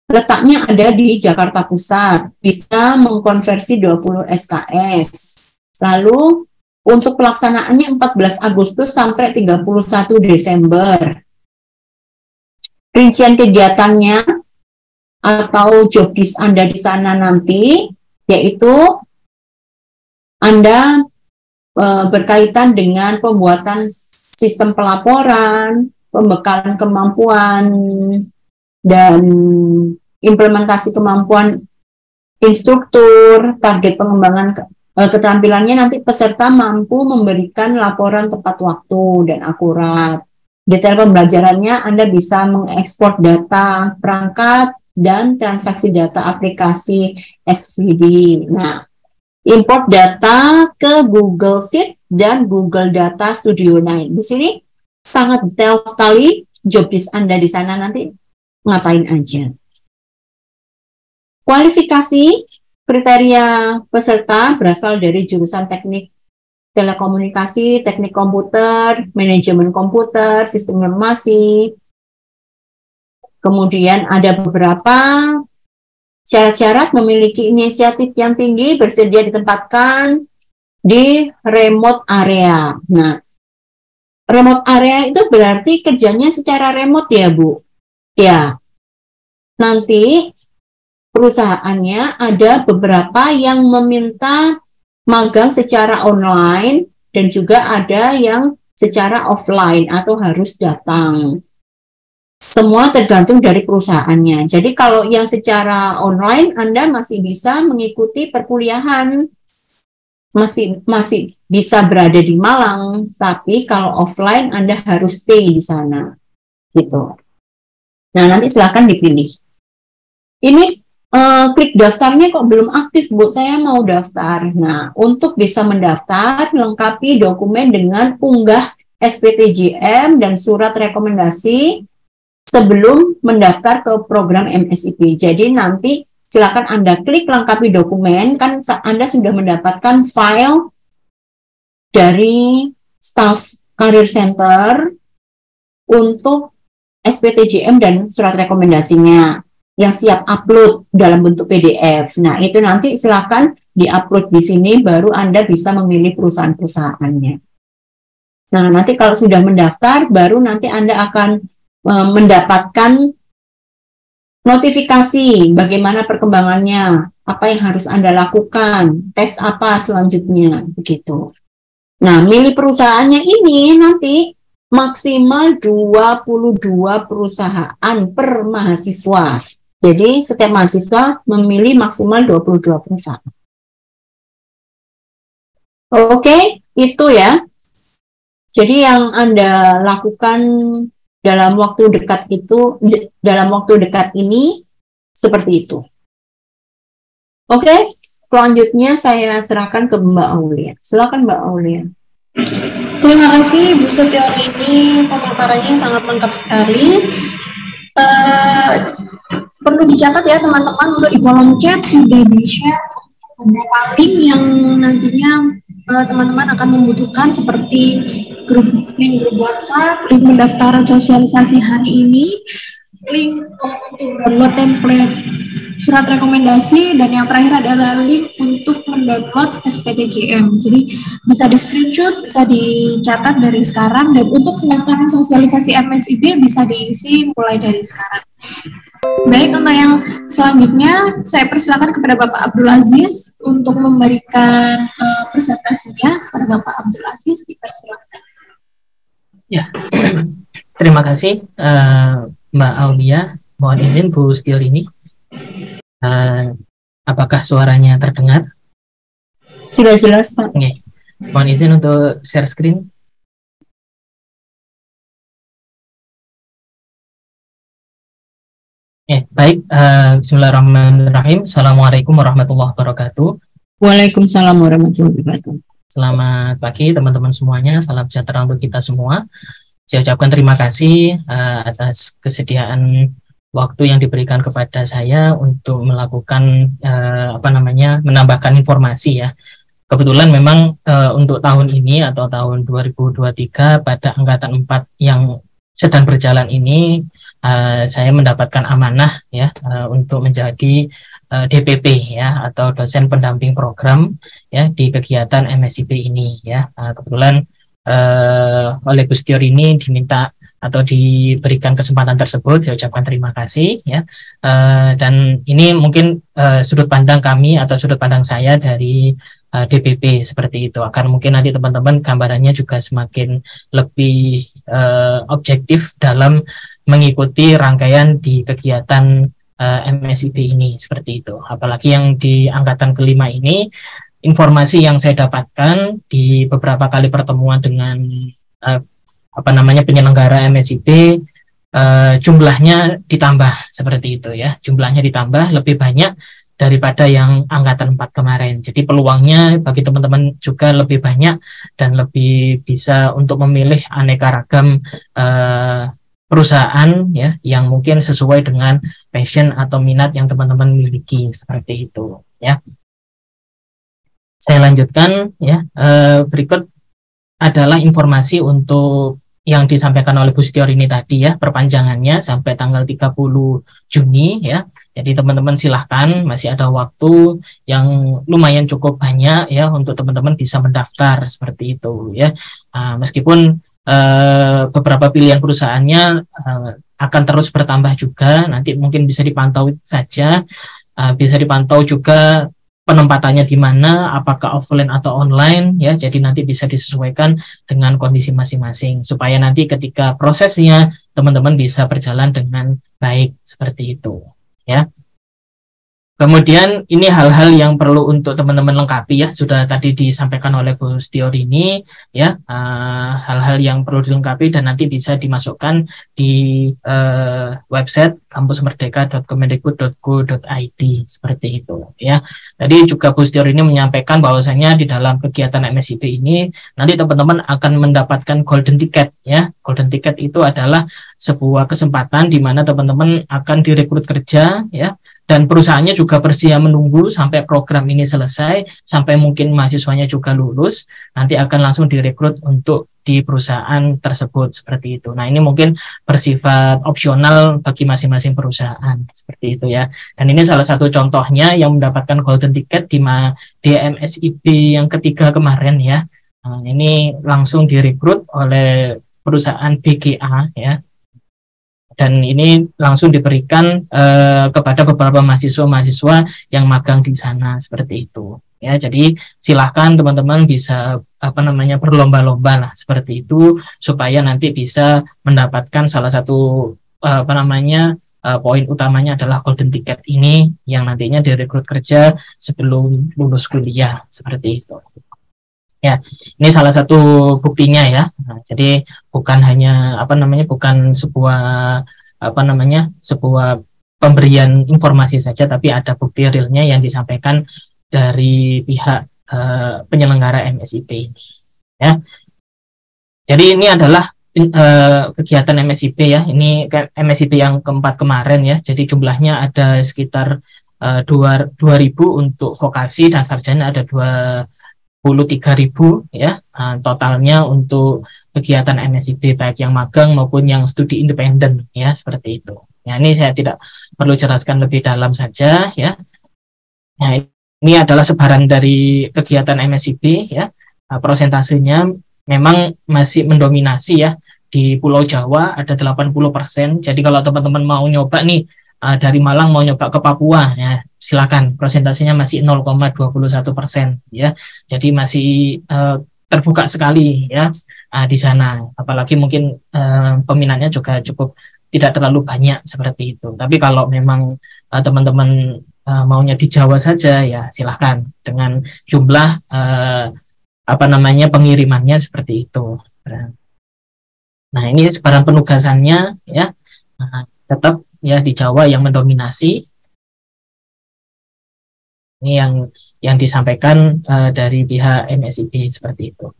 Speaker 3: letaknya ada di Jakarta Pusat, bisa mengkonversi 20 SKS. Lalu untuk pelaksanaannya 14 Agustus sampai 31 Desember. Rincian kegiatannya atau jobdesk Anda di sana nanti, yaitu Anda berkaitan dengan pembuatan sistem pelaporan, pembekalan kemampuan, dan implementasi kemampuan instruktur, target pengembangan keterampilannya nanti peserta mampu memberikan laporan tepat waktu dan akurat. Detail pembelajarannya Anda bisa mengekspor data perangkat dan transaksi data aplikasi SVD. Nah, import data ke Google Sheet dan Google Data Studio 9. Di sini sangat detail sekali jobdesk Anda di sana nanti ngapain aja. Kualifikasi kriteria peserta berasal dari jurusan teknik telekomunikasi, teknik komputer, manajemen komputer, sistem informasi. Kemudian ada beberapa syarat-syarat memiliki inisiatif yang tinggi, bersedia ditempatkan di remote area. Nah, remote area itu berarti kerjanya secara remote ya, Bu? Ya. Nanti perusahaannya ada beberapa yang meminta magang secara online dan juga ada yang secara offline atau harus datang. Semua tergantung dari perusahaannya. Jadi kalau yang secara online Anda masih bisa mengikuti perkuliahan, masih bisa berada di Malang, tapi kalau offline Anda harus stay di sana. Gitu. Nah, nanti silakan dipilih. Ini klik daftarnya kok belum aktif, Bu. Saya mau daftar. Nah, untuk bisa mendaftar, lengkapi dokumen dengan unggah SPTJM dan surat rekomendasi sebelum mendaftar ke program MSIP. Jadi nanti silakan Anda klik lengkapi dokumen, kan Anda sudah mendapatkan file dari Staff Career Center untuk SPTJM dan surat rekomendasinya yang siap upload dalam bentuk PDF. Nah, itu nanti silakan di-upload di sini, baru Anda bisa memilih perusahaan-perusahaannya. Nah, nanti kalau sudah mendaftar, baru nanti Anda akan mendapatkan notifikasi bagaimana perkembangannya, apa yang harus Anda lakukan, tes apa selanjutnya, begitu. Nah, milih perusahaannya ini nanti maksimal 22 perusahaan per mahasiswa. Jadi setiap mahasiswa memilih maksimal 22 perusahaan. Oke, itu ya. Jadi yang Anda lakukan dalam waktu dekat ini seperti itu. Oke, selanjutnya saya serahkan ke Mbak Aulia. Silakan Mbak Aulia.
Speaker 2: Terima kasih Bu Setiori, ini pemaparannya sangat lengkap sekali. Perlu dicatat ya teman-teman, untuk di kolom chat sudah di-share beberapa link yang nantinya teman-teman akan membutuhkan, seperti grup WhatsApp, link pendaftaran sosialisasi hari ini, link untuk download template surat rekomendasi, dan yang terakhir adalah link untuk mendownload SPTJM. Jadi bisa di screenshot, bisa dicatat dari sekarang, dan untuk pendaftaran sosialisasi MSIB bisa diisi mulai dari sekarang. Baik, untuk yang selanjutnya saya persilakan kepada Bapak Abdul Aziz untuk memberikan presentasinya. Kepada Bapak Abdul Aziz, dipersilakan.
Speaker 1: Ya, terima kasih Mbak Aulia. Mohon izin Bu Setiori, apakah suaranya terdengar?
Speaker 3: Sudah jelas, Pak.
Speaker 1: Oke. Mohon izin untuk share screen. Baik. Bismillahirrahmanirrahim. Assalamualaikum warahmatullahi wabarakatuh.
Speaker 3: Waalaikumsalam warahmatullahi wabarakatuh.
Speaker 1: Selamat pagi teman-teman semuanya. Salam sejahtera untuk kita semua. Saya ucapkan terima kasih atas kesediaan waktu yang diberikan kepada saya untuk melakukan menambahkan informasi ya. Kebetulan memang untuk tahun ini atau tahun 2023 pada angkatan 4 yang sedang berjalan ini saya mendapatkan amanah ya untuk menjadi DPP ya atau dosen pendamping program ya di kegiatan MSIP ini ya. Kebetulan oleh Gus Tior ini diminta atau diberikan kesempatan tersebut, saya ucapkan terima kasih ya. Dan ini mungkin sudut pandang kami atau sudut pandang saya dari DPP seperti itu, akan mungkin nanti teman-teman gambarannya juga semakin lebih objektif dalam mengikuti rangkaian di kegiatan MSIP ini seperti itu. Apalagi yang di angkatan kelima ini, informasi yang saya dapatkan di beberapa kali pertemuan dengan penyelenggara MSIP, jumlahnya ditambah seperti itu ya. Jumlahnya ditambah lebih banyak daripada yang angkatan 4 kemarin. Jadi peluangnya bagi teman-teman juga lebih banyak dan lebih bisa untuk memilih aneka ragam perusahaan ya yang mungkin sesuai dengan passion atau minat yang teman-teman miliki seperti itu ya. Saya lanjutkan ya. Berikut adalah informasi untuk yang disampaikan oleh Gus Tior ini tadi ya, perpanjangannya sampai tanggal 30 Juni ya. Jadi teman-teman silahkan, masih ada waktu yang lumayan cukup banyak ya untuk teman-teman bisa mendaftar seperti itu ya. Meskipun beberapa pilihan perusahaannya akan terus bertambah juga, nanti mungkin bisa dipantau saja, bisa dipantau juga penempatannya di mana, apakah offline atau online ya. Jadi nanti bisa disesuaikan dengan kondisi masing-masing supaya nanti ketika prosesnya teman-teman bisa berjalan dengan baik seperti itu ya. Kemudian ini hal-hal yang perlu untuk teman-teman lengkapi ya, sudah tadi disampaikan oleh Gus Tior ini ya, hal-hal yang perlu dilengkapi dan nanti bisa dimasukkan di website kampusmerdeka.kemendikbud.go.id seperti itu ya. Tadi juga Gus Tior ini menyampaikan bahwasanya di dalam kegiatan MSIP ini nanti teman-teman akan mendapatkan golden ticket ya. Golden ticket itu adalah sebuah kesempatan di mana teman-teman akan direkrut kerja ya. Dan perusahaannya juga bersedia menunggu sampai program ini selesai, sampai mungkin mahasiswanya juga lulus, nanti akan langsung direkrut untuk di perusahaan tersebut seperti itu. Nah ini mungkin bersifat opsional bagi masing-masing perusahaan seperti itu ya. Dan ini salah satu contohnya yang mendapatkan golden ticket di MSIP yang ketiga kemarin ya. Nah, ini langsung direkrut oleh perusahaan BGA ya. Dan ini langsung diberikan kepada beberapa mahasiswa yang magang di sana seperti itu ya. Jadi silahkan teman-teman bisa berlomba-lomba lah seperti itu supaya nanti bisa mendapatkan salah satu poin utamanya adalah golden ticket ini yang nantinya direkrut kerja sebelum lulus kuliah seperti itu. Ya, ini salah satu buktinya ya. Nah, jadi bukan hanya bukan sebuah sebuah pemberian informasi saja, tapi ada bukti realnya yang disampaikan dari pihak penyelenggara MSIP ini. Ya, jadi ini adalah kegiatan MSIP ya. Ini MSIP yang keempat kemarin ya. Jadi jumlahnya ada sekitar 2.000 untuk vokasi dan sarjana ada 23.000 ya. Totalnya untuk kegiatan MSIP baik yang magang maupun yang studi independen ya seperti itu. Ya, ini saya tidak perlu jelaskan lebih dalam saja ya. Nah, ini adalah sebaran dari kegiatan MSIP ya. Prosentasenya memang masih mendominasi ya. Di Pulau Jawa ada 80%. Jadi kalau teman-teman mau nyoba nih dari Malang mau nyoba ke Papua ya silakan, presentasinya masih 0,21% ya. Jadi masih terbuka sekali ya di sana. Apalagi mungkin peminatnya juga cukup tidak terlalu banyak seperti itu. Tapi kalau memang teman-teman maunya di Jawa saja ya silakan dengan jumlah pengirimannya seperti itu. Nah, ini sebaran penugasannya ya. Tetap ya di Jawa yang mendominasi. Ini yang disampaikan dari pihak MSIP seperti itu.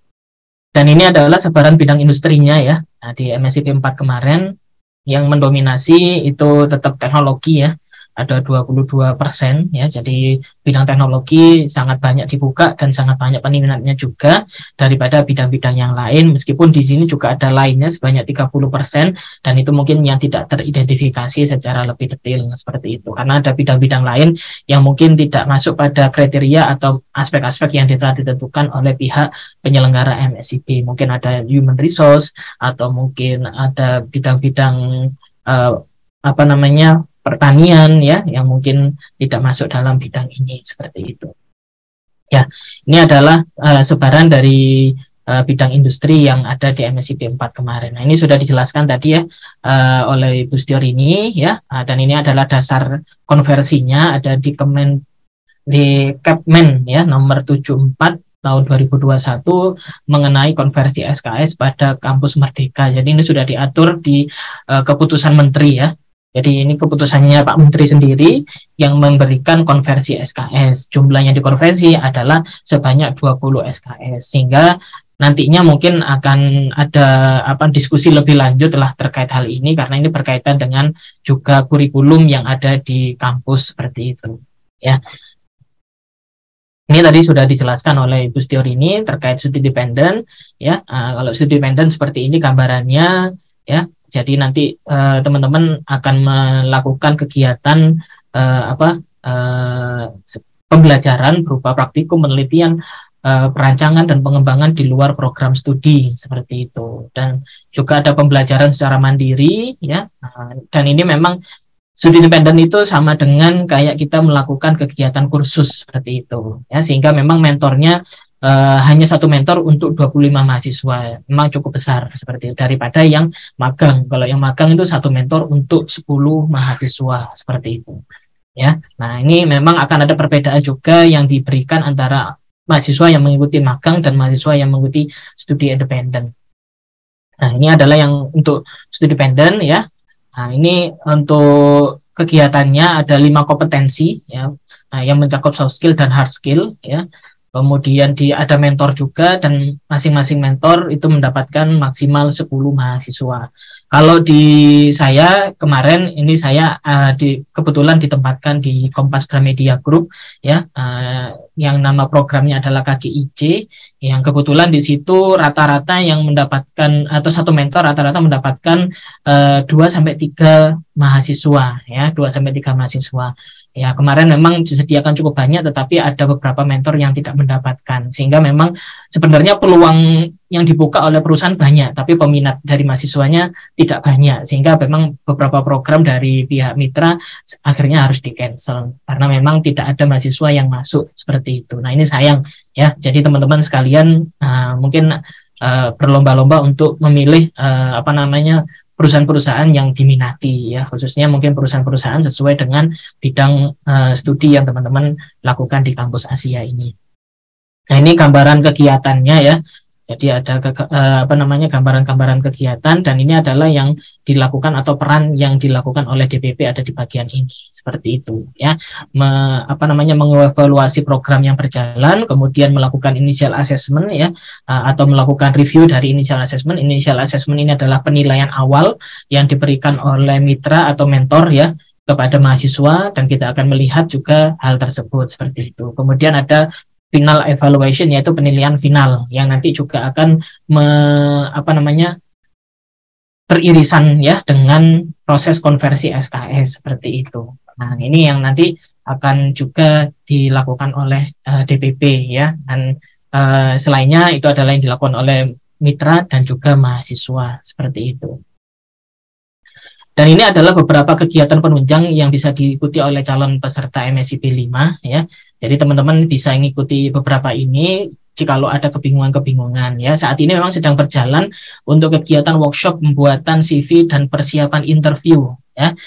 Speaker 1: Dan ini adalah sebaran bidang industrinya ya. Nah, di MSIP 4 kemarin yang mendominasi itu tetap teknologi ya. Ada 22% ya. Jadi bidang teknologi sangat banyak dibuka dan sangat banyak peminatnya juga daripada bidang-bidang yang lain, meskipun di sini juga ada lainnya sebanyak 30%, dan itu mungkin yang tidak teridentifikasi secara lebih detail seperti itu. Karena ada bidang-bidang lain yang mungkin tidak masuk pada kriteria atau aspek-aspek yang telah ditentukan oleh pihak penyelenggara MSIP. Mungkin ada human resource atau mungkin ada bidang-bidang pertanian ya yang mungkin tidak masuk dalam bidang ini seperti itu. Ya, ini adalah sebaran dari bidang industri yang ada di MSIP 4 kemarin. Nah, ini sudah dijelaskan tadi ya oleh Ibu Setiorini ya, dan ini adalah dasar konversinya ada di Kepmen ya nomor 74 tahun 2021 mengenai konversi SKS pada kampus Merdeka. Jadi ini sudah diatur di keputusan menteri ya. Jadi ini keputusannya Pak Menteri sendiri yang memberikan konversi SKS. Jumlah yang dikonversi adalah sebanyak 20 SKS. Sehingga nantinya mungkin akan ada diskusi lebih lanjut lah terkait hal ini, karena ini berkaitan dengan juga kurikulum yang ada di kampus seperti itu. Ya. Ini tadi sudah dijelaskan oleh Ibu Setiorini terkait studi dependen. Ya, kalau studi dependen seperti ini gambarannya ya. Jadi nanti teman-teman akan melakukan kegiatan pembelajaran berupa praktikum, penelitian, perancangan dan pengembangan di luar program studi seperti itu. Dan juga ada pembelajaran secara mandiri ya. Dan ini memang studi independen itu sama dengan kayak kita melakukan kegiatan kursus seperti itu ya, sehingga memang mentornya hanya satu mentor untuk 25 mahasiswa, memang cukup besar seperti itu, daripada yang magang. Kalau yang magang itu satu mentor untuk 10 mahasiswa seperti itu ya. Nah, ini memang akan ada perbedaan juga yang diberikan antara mahasiswa yang mengikuti magang dan mahasiswa yang mengikuti studi independen. Nah, ini adalah yang untuk studi independen ya. Nah, ini untuk kegiatannya ada 5 kompetensi ya. Nah, yang mencakup soft skill dan hard skill ya. Kemudian ada mentor juga, dan masing-masing mentor itu mendapatkan maksimal 10 mahasiswa. Kalau di saya kemarin ini saya kebetulan ditempatkan di Kompas Gramedia Group ya, yang nama programnya adalah KGIC, yang kebetulan di situ rata-rata yang mendapatkan atau satu mentor rata-rata mendapatkan 2-3 mahasiswa ya, 2-3 mahasiswa. Ya, kemarin memang disediakan cukup banyak, tetapi ada beberapa mentor yang tidak mendapatkan, sehingga memang sebenarnya peluang yang dibuka oleh perusahaan banyak, tapi peminat dari mahasiswanya tidak banyak, sehingga memang beberapa program dari pihak mitra akhirnya harus di-cancel, karena memang tidak ada mahasiswa yang masuk seperti itu. Nah, ini sayang ya, jadi teman-teman sekalian mungkin berlomba-lomba untuk memilih perusahaan-perusahaan yang diminati ya, khususnya mungkin perusahaan-perusahaan sesuai dengan bidang studi yang teman-teman lakukan di kampus Asia ini. Nah, ini gambaran kegiatannya ya. Jadi ada gambaran-gambaran kegiatan, dan ini adalah yang dilakukan atau peran yang dilakukan oleh DPP ada di bagian ini seperti itu ya. Mengevaluasi program yang berjalan, kemudian melakukan initial assessment ya, atau melakukan review dari initial assessment. Initial assessment ini adalah penilaian awal yang diberikan oleh mitra atau mentor ya kepada mahasiswa, dan kita akan melihat juga hal tersebut seperti itu. Kemudian ada final evaluation, yaitu penilaian final yang nanti juga akan beririsan ya dengan proses konversi SKS seperti itu. Nah, ini yang nanti akan juga dilakukan oleh DPP ya, dan selainnya itu adalah yang dilakukan oleh mitra dan juga mahasiswa seperti itu. Dan ini adalah beberapa kegiatan penunjang yang bisa diikuti oleh calon peserta MSIP 5 ya. Jadi teman-teman bisa mengikuti beberapa ini jikalau ada kebingungan-kebingungan ya. Saat ini memang sedang berjalan untuk kegiatan workshop pembuatan CV dan persiapan interview ya.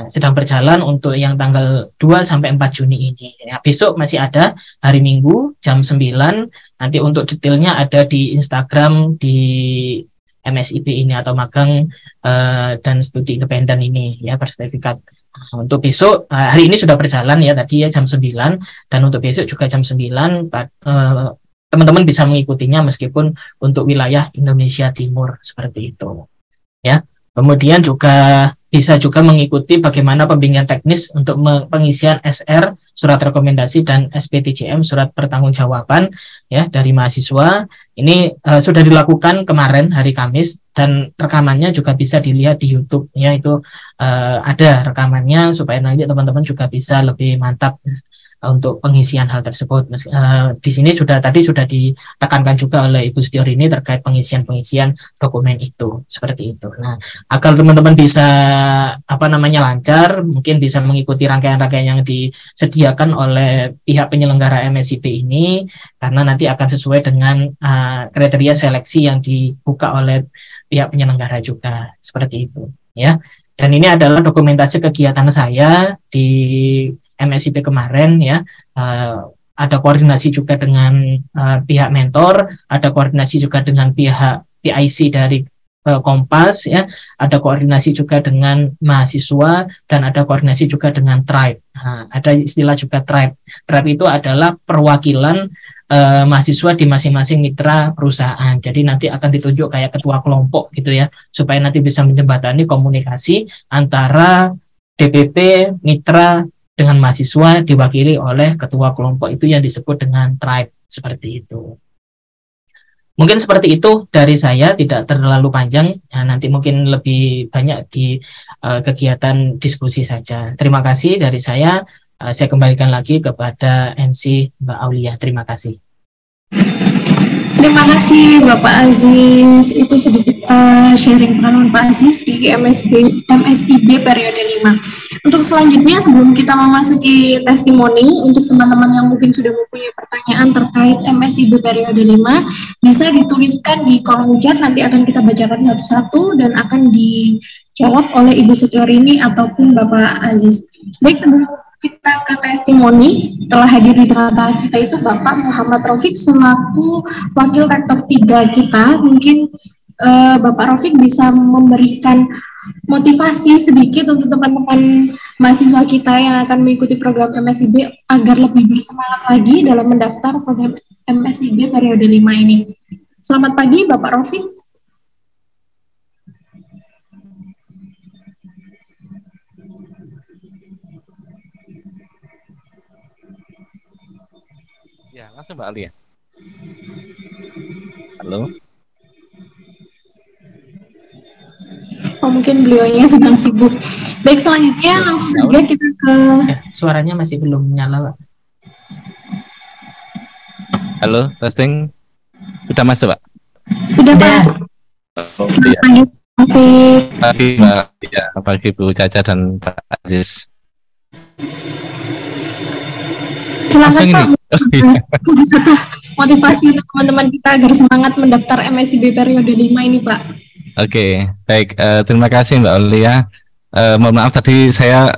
Speaker 1: Sedang berjalan untuk yang tanggal 2-4 Juni ini. Ya, besok masih ada hari Minggu jam 9. Nanti untuk detailnya ada di Instagram di MSIP ini atau magang dan studi independen ini ya bersertifikat. Untuk besok hari ini sudah berjalan ya tadi ya jam 9 dan untuk besok juga jam 9 teman-teman bisa mengikutinya meskipun untuk wilayah Indonesia Timur seperti itu ya. Kemudian juga bisa juga mengikuti bagaimana pembimbingan teknis untuk pengisian SR surat rekomendasi dan SPTJM surat pertanggungjawaban ya dari mahasiswa. Ini sudah dilakukan kemarin hari Kamis dan rekamannya juga bisa dilihat di YouTube ya, itu ada rekamannya supaya nanti teman-teman juga bisa lebih mantap untuk pengisian hal tersebut. Di sini tadi sudah ditekankan juga oleh Ibu Setior ini terkait pengisian dokumen itu seperti itu. Nah, agar teman-teman bisa lancar, mungkin bisa mengikuti rangkaian-rangkaian yang disediakan oleh pihak penyelenggara MSIP ini, karena nanti akan sesuai dengan kriteria seleksi yang dibuka oleh pihak penyelenggara juga seperti itu ya. Dan ini adalah dokumentasi kegiatan saya di MSIP kemarin ya. Ada koordinasi juga dengan pihak mentor, ada koordinasi juga dengan pihak PIC dari Kompas ya, ada koordinasi juga dengan mahasiswa dan ada koordinasi juga dengan tribe. Ada istilah juga tribe. Tribe itu adalah perwakilan mahasiswa di masing-masing mitra perusahaan. Jadi nanti akan ditunjuk kayak ketua kelompok gitu ya, supaya nanti bisa menjembatani komunikasi antara DPP mitra dengan mahasiswa diwakili oleh ketua kelompok itu yang disebut dengan tribe seperti itu. Mungkin seperti itu dari saya, tidak terlalu panjang. Nanti mungkin lebih banyak di kegiatan diskusi saja. Terima kasih dari saya. Saya kembalikan lagi kepada MC Mbak Aulia. Terima kasih.
Speaker 2: Terima kasih Bapak Aziz. Itu sedikit sharing pengalaman Pak Aziz di MSIB periode 5. Untuk selanjutnya, sebelum kita memasuki testimoni, untuk teman-teman yang mungkin sudah mempunyai pertanyaan terkait MSIB periode 5, bisa dituliskan di kolom chat, nanti akan kita bacakan satu-satu dan akan dijawab oleh Ibu Setiorini ataupun Bapak Aziz. Baik, sebelum kita ke testimoni, telah hadir di tengah-tengah kita itu Bapak Muhammad Rafiq selaku Wakil Rektor 3 kita. Mungkin Bapak Rafiq bisa memberikan motivasi sedikit untuk teman-teman mahasiswa kita yang akan mengikuti program MSIB agar lebih bersemangat lagi dalam mendaftar program MSIB periode 5 ini. Selamat pagi Bapak Rafiq.
Speaker 5: Ya, langsung Mbak Alia. Halo.
Speaker 2: Oh, mungkin beliaunya sedang sibuk. Baik, selanjutnya langsung saja kita ke...
Speaker 1: suaranya masih belum nyala, Pak.
Speaker 5: Halo, testing. Sudah masuk, Pak?
Speaker 2: Sudah, Pak. Selamat pagi, Rafiq.
Speaker 5: Pagi, Mbak. Ya, pagi Bu Caca dan Pak Aziz.
Speaker 2: Silakan Pak.
Speaker 5: Oh, iya.
Speaker 2: Motivasi untuk teman-teman kita agar semangat mendaftar MSIB periode 5 ini, Pak.
Speaker 5: Oke, baik. Terima kasih Mbak Aulia. Mohon maaf tadi saya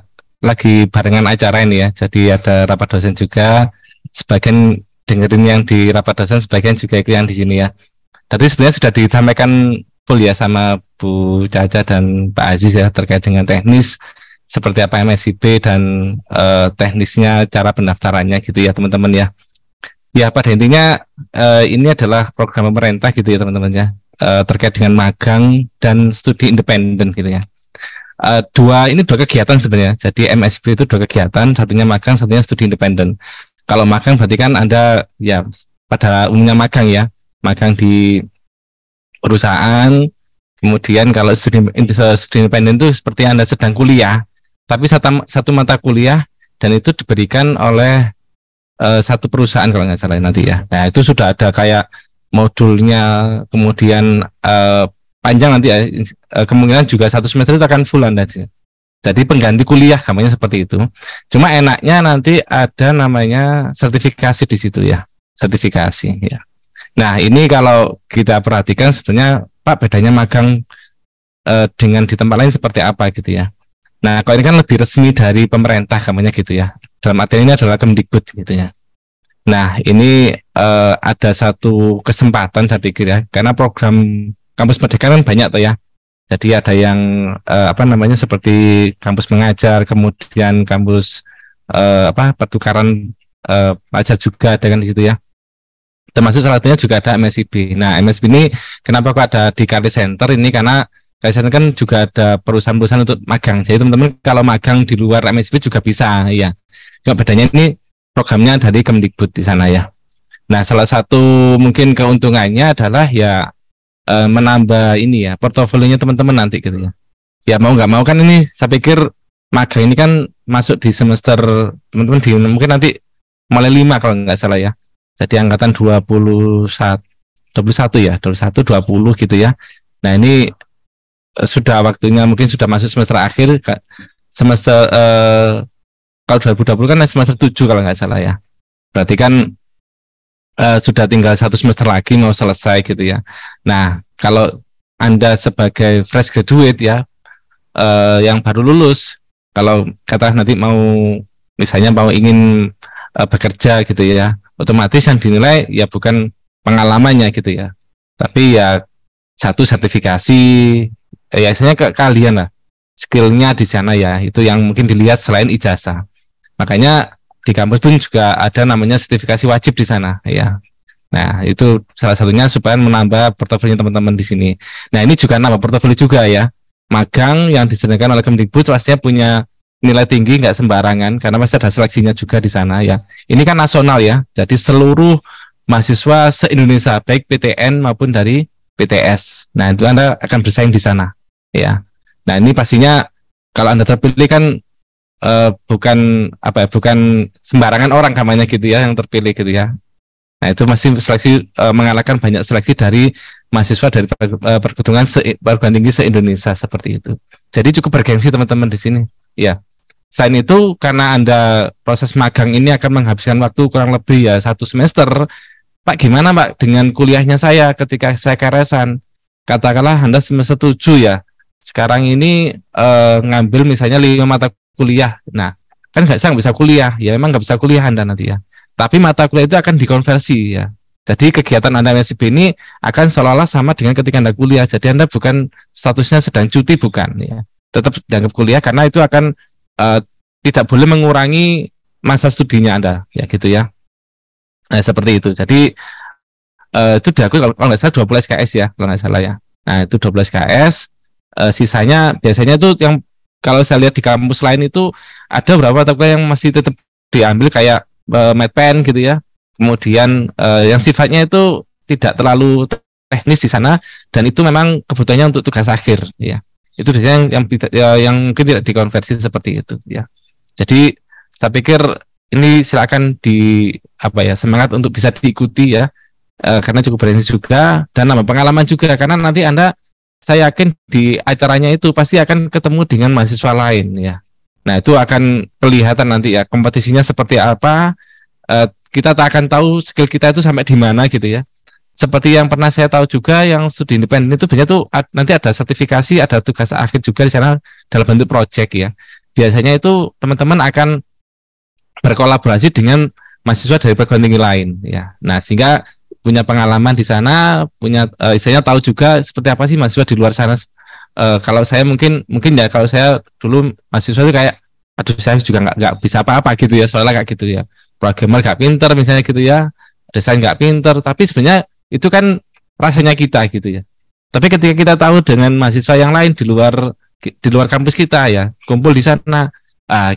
Speaker 5: lagi barengan acara ini ya. Jadi ada rapat dosen juga. Sebagian dengerin yang di rapat dosen, sebagian juga ikut yang di sini ya. Tadi sebenarnya sudah disampaikan full ya sama Bu Caca dan Pak Aziz ya terkait dengan teknis seperti apa MSIB dan teknisnya cara pendaftarannya gitu ya teman-teman ya. Ya pada intinya ini adalah program pemerintah gitu ya teman-teman ya, terkait dengan magang dan studi independen gitu ya. Dua kegiatan sebenarnya. Jadi MSIB itu dua kegiatan, satunya magang, satunya studi independen. Kalau magang berarti kan Anda ya pada umumnya magang ya, magang di perusahaan. Kemudian kalau studi independen itu seperti Anda sedang kuliah, tapi satu mata kuliah dan itu diberikan oleh satu perusahaan kalau nggak salah nanti ya. Nah itu sudah ada kayak modulnya, kemudian panjang nanti ya, kemungkinan juga satu semester itu akan full Anda. Jadi pengganti kuliah gambarnya seperti itu. Cuma enaknya nanti ada namanya sertifikasi di situ ya, sertifikasi ya. Nah ini kalau kita perhatikan sebenarnya Pak bedanya magang dengan di tempat lain seperti apa gitu ya. Nah kalau ini kan lebih resmi dari pemerintah gambarnya gitu ya. Dalam arti ini adalah Kemdikbud gitu ya. Nah ini ada satu kesempatan saya pikir ya, karena program kampus Merdeka kan banyak tuh ya. Jadi ada yang seperti kampus mengajar, kemudian kampus pertukaran pelajar juga ada kan di situ ya. Termasuk salah satunya juga ada MSIB. Nah, MSIB ini kenapa kok ada di Career Center ini, karena Career Center kan juga ada perusahaan-perusahaan untuk magang. Jadi teman-teman kalau magang di luar MSIB juga bisa ya. Cuma bedanya ini programnya dari Kemdikbud di sana ya. Nah, salah satu mungkin keuntungannya adalah ya menambah ini ya portofolionya teman-teman nanti gitu ya. Ya mau nggak mau kan ini saya pikir magang ini kan masuk di semester teman-teman di mungkin nanti mulai 5 kalau nggak salah ya. Jadi angkatan 21 ya, 20 gitu ya. Nah, ini sudah waktunya mungkin sudah masuk semester akhir, semester kalau 2020 kan semester 7 kalau nggak salah ya. Berarti kan sudah tinggal 1 semester lagi mau selesai gitu ya. Nah, kalau Anda sebagai fresh graduate ya, yang baru lulus, kalau kata nanti misalnya mau ingin bekerja gitu ya, otomatis yang dinilai ya bukan pengalamannya gitu ya, tapi ya satu sertifikasi, ya istilahnya kalian lah, skillnya di sana ya, itu yang mungkin dilihat selain ijazah. Makanya di kampus pun juga ada namanya sertifikasi wajib di sana ya. Nah, itu salah satunya supaya menambah portofolio teman-teman di sini. Nah, ini juga nambah portofolio juga ya. Magang yang disediakan oleh Kemdikbud pastinya punya nilai tinggi, nggak sembarangan, karena pasti ada seleksinya juga di sana ya. Ini kan nasional ya, jadi seluruh mahasiswa se-Indonesia, baik PTN maupun dari PTS. Nah, itu Anda akan bersaing di sana ya. Nah, ini pastinya kalau Anda terpilih kan bukan sembarangan orang namanya gitu ya yang terpilih gitu ya. Nah, itu masih seleksi mengalahkan banyak seleksi dari mahasiswa dari perguruan tinggi se-Indonesia seperti itu. Jadi cukup bergengsi teman-teman di sini. Ya. Selain itu, karena Anda proses magang ini akan menghabiskan waktu kurang lebih ya 1 semester. Pak, gimana Pak dengan kuliahnya saya ketika saya karesan? Katakanlah Anda semester 7 ya. Sekarang ini ngambil misalnya 5 mata kuliah. Nah, kan nggak bisa kuliah. Ya memang nggak bisa kuliah Anda nanti ya. Tapi mata kuliah itu akan dikonversi ya. Jadi kegiatan Anda MSIB ini akan seolah-olah sama dengan ketika Anda kuliah. Jadi Anda bukan statusnya sedang cuti, bukan ya. Tetap dianggap kuliah karena itu akan tidak boleh mengurangi masa studinya Anda ya gitu ya. Nah, seperti itu. Jadi itu diakui kalau nggak salah 20 SKS ya, kalau nggak salah ya. Nah, itu 12 SKS. Sisanya biasanya itu yang kalau saya lihat di kampus lain itu ada beberapa mata kuliah yang masih tetap diambil kayak MedPen gitu ya. Kemudian yang sifatnya itu tidak terlalu teknis di sana dan itu memang kebutuhannya untuk tugas akhir ya. Itu biasanya yang mungkin tidak dikonversi seperti itu ya. Jadi saya pikir ini silakan semangat untuk bisa diikuti ya. Karena cukup berhasil juga dan nambah pengalaman juga karena nanti Anda saya yakin di acaranya itu pasti akan ketemu dengan mahasiswa lain ya. Nah, itu akan kelihatan nanti ya kompetisinya seperti apa. Kita tak akan tahu skill kita itu sampai di mana gitu ya. Seperti yang pernah saya tahu juga yang studi independen itu biasanya tuh nanti ada sertifikasi, ada tugas akhir juga di sana dalam bentuk project ya. Biasanya itu teman-teman akan berkolaborasi dengan mahasiswa dari perguruan tinggi lain ya. Nah, sehingga punya pengalaman di sana, punya istilahnya tahu juga seperti apa sih mahasiswa di luar sana. Kalau saya mungkin ya kalau saya dulu mahasiswa itu kayak aduh saya juga nggak bisa apa-apa gitu ya, soalnya kayak gitu ya, programmer nggak pinter misalnya gitu ya, desain nggak pinter, tapi sebenarnya itu kan rasanya kita gitu ya. Tapi ketika kita tahu dengan mahasiswa yang lain di luar kampus kita ya, kumpul di sana,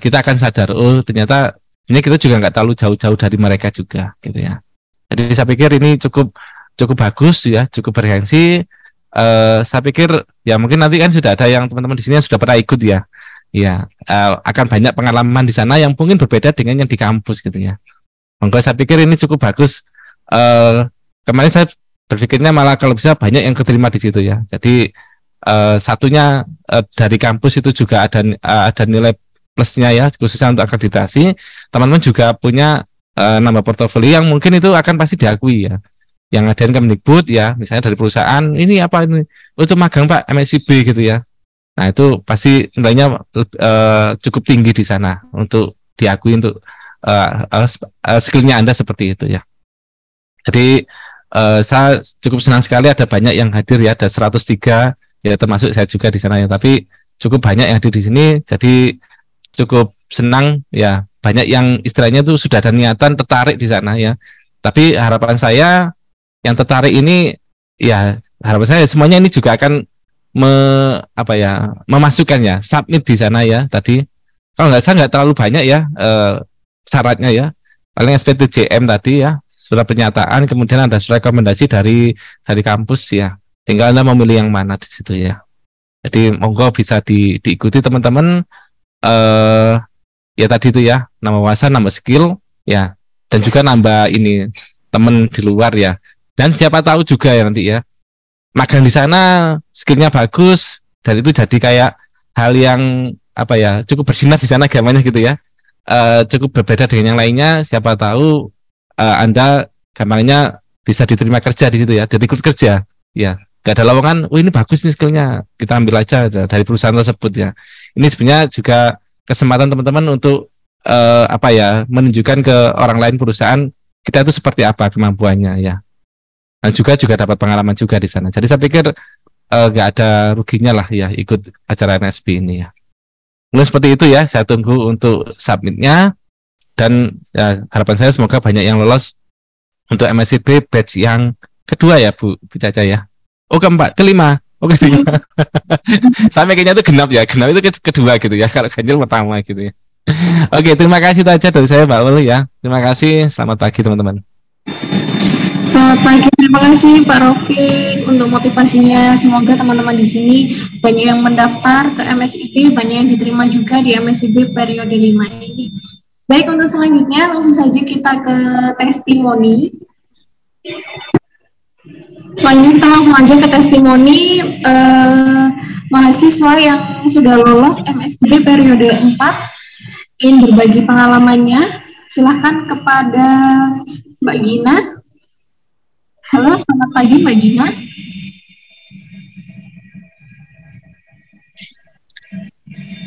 Speaker 5: kita akan sadar oh ternyata ini kita juga nggak terlalu jauh-jauh dari mereka juga gitu ya. Jadi saya pikir ini cukup bagus ya, cukup bergengsi. Saya pikir ya mungkin nanti kan sudah ada yang teman-teman di sini yang sudah pernah ikut ya. Ya, akan banyak pengalaman di sana yang mungkin berbeda dengan yang di kampus gitu ya. Maka saya pikir ini cukup bagus. Kemarin saya berpikirnya malah kalau bisa banyak yang keterima di situ ya. Jadi satunya dari kampus itu juga ada nilai plusnya ya, khususnya untuk akreditasi. Teman-teman juga punya nambah portofolio yang mungkin itu akan pasti diakui ya. Yang ada Kemdikbud ya, misalnya dari perusahaan ini apa ini untuk magang Pak MSIB gitu ya. Nah, itu pasti nilainya cukup tinggi di sana untuk diakui untuk skillnya Anda seperti itu ya. Jadi Saya cukup senang sekali ada banyak yang hadir ya, ada 103 ya, termasuk saya juga di sana ya. Tapi cukup banyak yang hadir di sini, jadi cukup senang ya. Banyak yang istilahnya tuh sudah ada niatan tertarik di sana ya. Tapi harapan saya yang tertarik ini ya, harapan saya semuanya ini juga akan memasukkan ya, submit di sana ya. Tadi kalau nggak terlalu banyak ya syaratnya ya, paling SPTJM tadi ya, surat pernyataan, kemudian ada surat rekomendasi dari kampus ya, tinggal Anda memilih yang mana di situ ya. Jadi monggo bisa diikuti teman-teman, ya tadi itu ya, nama wawasan, nama skill ya, dan juga nambah ini teman di luar ya. Dan siapa tahu juga ya nanti ya, magang di sana skillnya bagus, dan itu jadi kayak hal yang cukup bersinar di sana gamanya gitu ya. Cukup berbeda dengan yang lainnya. Siapa tahu Anda gampangnya bisa diterima kerja di situ ya, dan ikut kerja ya. Gak ada lowongan, ini bagus nih skillnya, kita ambil aja dari perusahaan tersebut ya. Ini sebenarnya juga kesempatan teman-teman untuk menunjukkan ke orang lain perusahaan kita itu seperti apa kemampuannya ya. Dan juga dapat pengalaman juga di sana. Jadi saya pikir gak ada ruginya lah ya ikut acara NSP ini ya. Mungkin seperti itu ya, saya tunggu untuk submitnya, dan ya, harapan saya semoga banyak yang lolos untuk MSIP batch yang kedua ya Bu Caca ya. Oh keempat, kelima, kelima. Sampai kayaknya itu genap ya, genap itu kedua gitu ya, kalau ganjil pertama gitu ya. Oke, terima kasih itu aja dari saya Mbak Uli ya. Terima kasih, selamat pagi teman-teman.
Speaker 2: Selamat pagi, terima kasih Pak Rofiq untuk motivasinya. Semoga teman-teman di sini banyak yang mendaftar ke MSIP, banyak yang diterima juga di MSIP periode 5 ini. Baik, untuk selanjutnya langsung saja kita ke testimoni. Selanjutnya kita langsung aja ke testimoni mahasiswa yang sudah lolos MSIP periode 4 ingin berbagi pengalamannya. Silahkan kepada Mbak Gina. Halo, selamat pagi Mbak Gina.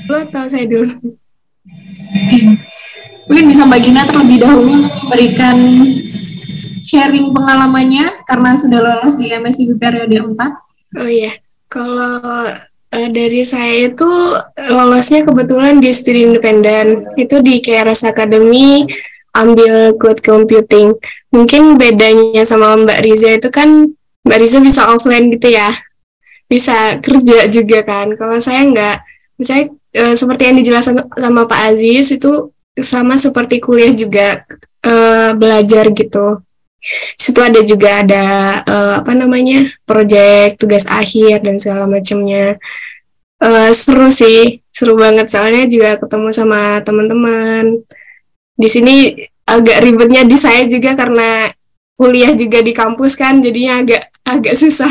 Speaker 6: Halo, tahu saya dulu.
Speaker 2: Mungkin bisa Mbak Gina terlebih dahulu untuk memberikan sharing pengalamannya karena sudah lolos di MSIP periode 4.
Speaker 6: Oh iya, kalau dari saya itu lolosnya kebetulan di studi independen, itu di KRS Academy, ambil cloud computing. Mungkin bedanya sama Mbak Riza itu kan, Mbak Riza bisa offline gitu ya, bisa kerja juga kan. Kalau saya enggak, misalnya seperti yang dijelaskan sama Pak Aziz, itu sama seperti kuliah juga, belajar gitu. Situ ada juga proyek tugas akhir dan segala macamnya. Seru sih, seru banget soalnya juga ketemu sama teman-teman. Di sini agak ribetnya di saya juga karena kuliah juga di kampus kan, jadinya agak susah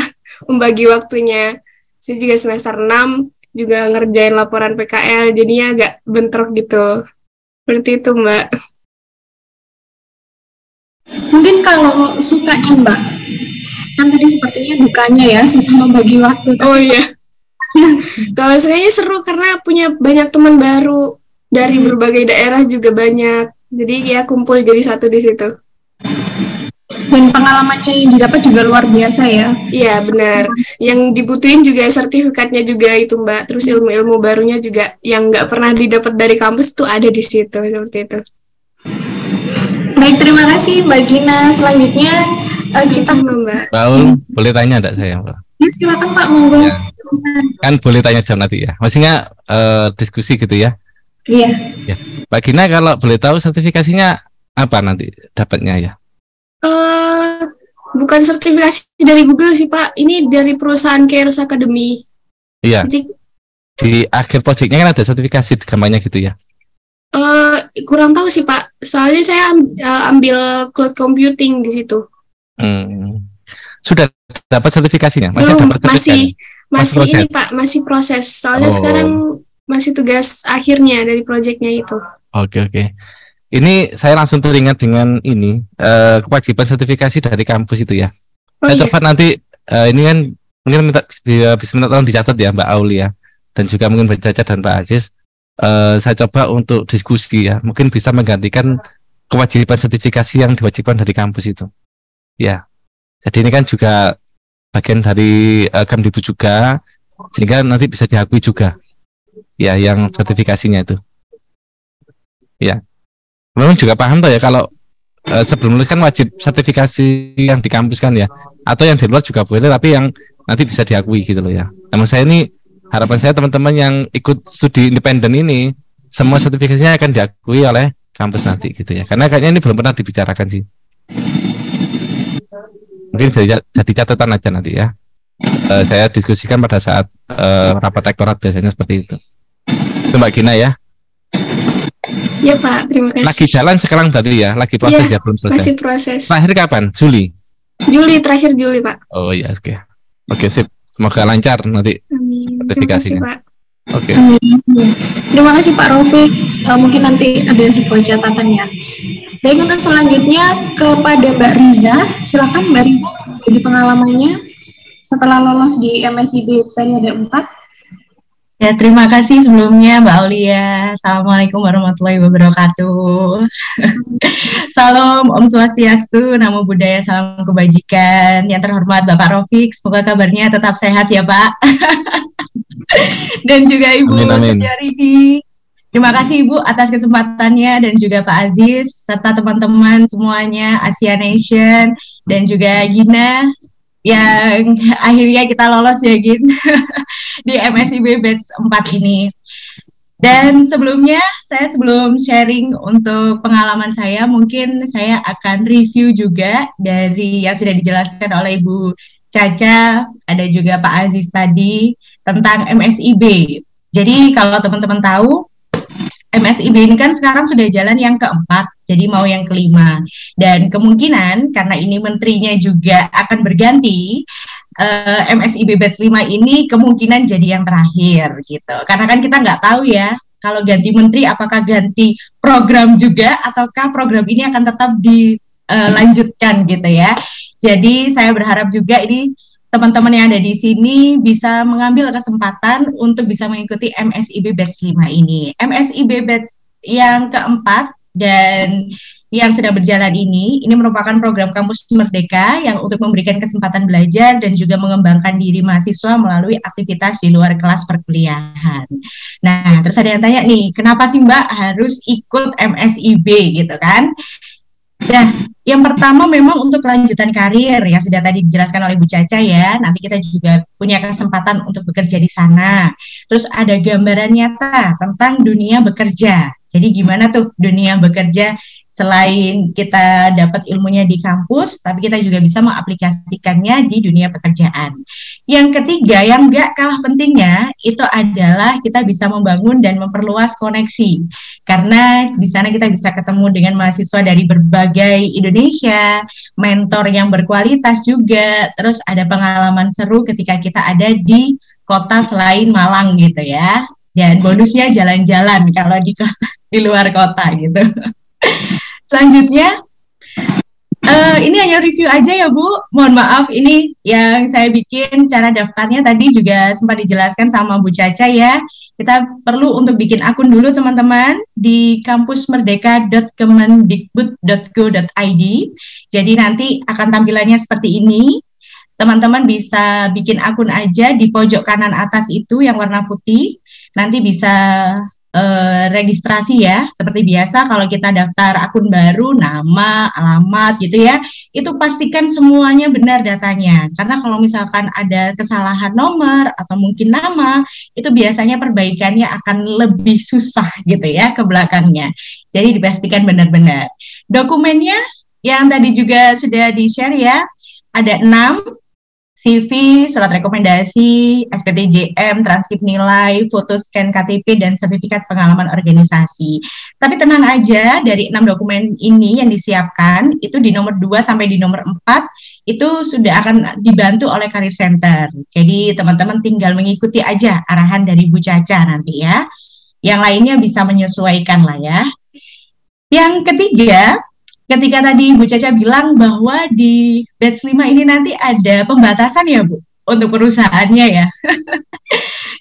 Speaker 6: membagi waktunya. Saya juga semester 6 juga ngerjain laporan PKL, jadinya agak bentrok gitu. Seperti itu, Mbak.
Speaker 2: Mungkin kalau sukanya Mbak, kan tadi sepertinya dukanya ya, susah membagi waktu.
Speaker 6: Oh iya. Kalau sukanya seru karena punya banyak teman baru dari berbagai daerah juga banyak. Jadi ya kumpul jadi satu di situ.
Speaker 2: Dan pengalamannya yang didapat juga luar biasa ya.
Speaker 6: Iya benar. Yang dibutuhin juga sertifikatnya juga itu Mbak. Terus ilmu-ilmu barunya juga yang nggak pernah didapat dari kampus tuh ada di situ seperti itu.
Speaker 2: Baik, terima kasih Mbak Gina. Selanjutnya kita
Speaker 6: Mbak.
Speaker 5: Paul, boleh tanya enggak saya Mbak?
Speaker 2: Ya, silakan Pak, monggo.
Speaker 5: Ya. Kan boleh tanya jam nanti ya. Maksudnya diskusi gitu ya.
Speaker 2: Iya.
Speaker 5: Ya. Mbak Gina kalau boleh tahu sertifikasinya apa nanti dapatnya ya?
Speaker 6: Bukan sertifikasi dari Google sih Pak. Ini dari perusahaan KRS Academy.
Speaker 5: Iya.
Speaker 6: Jadi
Speaker 5: di akhir proyeknya kan ada sertifikasi gambarnya gitu ya?
Speaker 6: Kurang tahu sih Pak. Soalnya saya ambil cloud computing di situ.
Speaker 5: Sudah dapat sertifikasinya?
Speaker 6: Belum, masih ini Pak, masih proses. Soalnya sekarang masih tugas akhirnya dari proyeknya itu.
Speaker 5: Oke. Ini saya langsung teringat dengan ini kewajiban sertifikasi dari kampus itu ya. Saya coba nanti ini kan mungkin bisa minta tolong dicatat ya Mbak Aulia dan juga mungkin Mbak Caca dan Pak Aziz. Saya coba untuk diskusi ya, mungkin bisa menggantikan kewajiban sertifikasi yang diwajibkan dari kampus itu. Ya, Jadi ini kan juga bagian dari Kemdikbud juga, sehingga nanti bisa diakui juga ya yang sertifikasinya itu. Ya, memang juga paham toh ya kalau sebelum lulus kan wajib sertifikasi yang di kampus kan ya, atau yang di luar juga boleh, tapi yang nanti bisa diakui gitu loh ya. Namun saya ini harapan saya teman-teman yang ikut studi independen ini semua sertifikasinya akan diakui oleh kampus nanti gitu ya. Karena kayaknya ini belum pernah dibicarakan sih. Mungkin jadi catatan aja nanti ya. Saya diskusikan pada saat rapat rektorat biasanya seperti itu. Itu Mbak Gina ya.
Speaker 6: Ya Pak, terima kasih.
Speaker 5: Lagi jalan sekarang berarti ya, lagi proses ya, belum selesai.
Speaker 6: Masih proses.
Speaker 5: Terakhir kapan? Juli?
Speaker 6: Terakhir Juli Pak.
Speaker 5: Oh iya, oke. Oke, sip. Semoga lancar nanti sertifikasinya.
Speaker 6: Terima kasih Pak.
Speaker 5: Oke.
Speaker 2: Terima kasih Pak Raufik. Mungkin nanti ada sebuah catatannya. Baik, untuk selanjutnya kepada Mbak Riza. Silakan Mbak Riza, jadi pengalamannya setelah lolos di MSIB periode 4.
Speaker 7: Ya, terima kasih sebelumnya Mbak Aulia. Assalamualaikum warahmatullahi wabarakatuh. Salam Om Swastiastu, Namo Buddhaya, salam kebajikan. Yang terhormat Bapak Raufik, semoga kabarnya tetap sehat ya Pak. Dan juga Ibu Setiarini. Terima kasih Ibu atas kesempatannya, dan juga Pak Aziz serta teman-teman semuanya, Asia Nation, dan juga Gina yang akhirnya kita lolos ya Gin di MSIB batch 4 ini. Dan sebelumnya, sebelum sharing untuk pengalaman saya, mungkin saya akan review juga dari yang sudah dijelaskan oleh Ibu Caca, ada juga Pak Aziz tadi, tentang MSIB. Jadi kalau teman-teman tahu, MSIB ini kan sekarang sudah jalan yang keempat, jadi mau yang kelima. Dan kemungkinan karena ini menterinya juga akan berganti, MSIB batch 5 ini kemungkinan jadi yang terakhir gitu. Karena kan kita nggak tahu ya, kalau ganti menteri apakah ganti program juga, ataukah program ini akan tetap dilanjutkan gitu ya. Jadi saya berharap juga ini teman-teman yang ada di sini bisa mengambil kesempatan untuk bisa mengikuti MSIB batch 5 ini. MSIB batch yang keempat dan yang sedang berjalan ini merupakan program Kampus Merdeka yang untuk memberikan kesempatan belajar dan juga mengembangkan diri mahasiswa melalui aktivitas di luar kelas perkuliahan. Nah, terus ada yang tanya nih, kenapa sih Mbak harus ikut MSIB gitu kan? Nah, yang pertama memang untuk kelanjutan karir yang sudah tadi dijelaskan oleh Bu Caca ya, nanti kita juga punya kesempatan untuk bekerja di sana. Terus ada gambaran nyata tentang dunia bekerja. Jadi gimana tuh dunia bekerja, selain kita dapat ilmunya di kampus, tapi kita juga bisa mengaplikasikannya di dunia pekerjaan. Yang ketiga, yang nggak kalah pentingnya, itu adalah kita bisa membangun dan memperluas koneksi. Karena di sana kita bisa ketemu dengan mahasiswa dari berbagai Indonesia, mentor yang berkualitas juga, terus ada pengalaman seru ketika kita ada di kota selain Malang gitu ya. Dan bonusnya jalan-jalan kalau di luar kota gitu. Selanjutnya, ini hanya review aja ya Bu, mohon maaf ini yang saya bikin cara daftarnya tadi juga sempat dijelaskan sama Bu Caca ya. Kita perlu untuk bikin akun dulu teman-teman di kampusmerdeka.kemendikbud.go.id. Jadi nanti akan tampilannya seperti ini. Teman-teman bisa bikin akun aja di pojok kanan atas itu yang warna putih. Nanti bisa registrasi ya, seperti biasa kalau kita daftar akun baru, nama, alamat gitu ya, itu pastikan semuanya benar datanya, karena kalau misalkan ada kesalahan nomor atau mungkin nama, itu biasanya perbaikannya akan lebih susah gitu ya ke belakangnya, jadi dipastikan benar-benar. Dokumennya yang tadi juga sudah di-share ya, ada 6, CV, surat rekomendasi, SPTJM, transkrip nilai, foto scan KTP, dan sertifikat pengalaman organisasi. Tapi tenang aja, dari 6 dokumen ini yang disiapkan, itu di nomor 2 sampai di nomor 4, itu sudah akan dibantu oleh Career Center. Jadi teman-teman tinggal mengikuti aja arahan dari Bu Caca nanti ya. Yang lainnya bisa menyesuaikan lah ya. Yang ketiga, ketika tadi Bu Caca bilang bahwa di batch 5 ini nanti ada pembatasan ya Bu, untuk perusahaannya ya.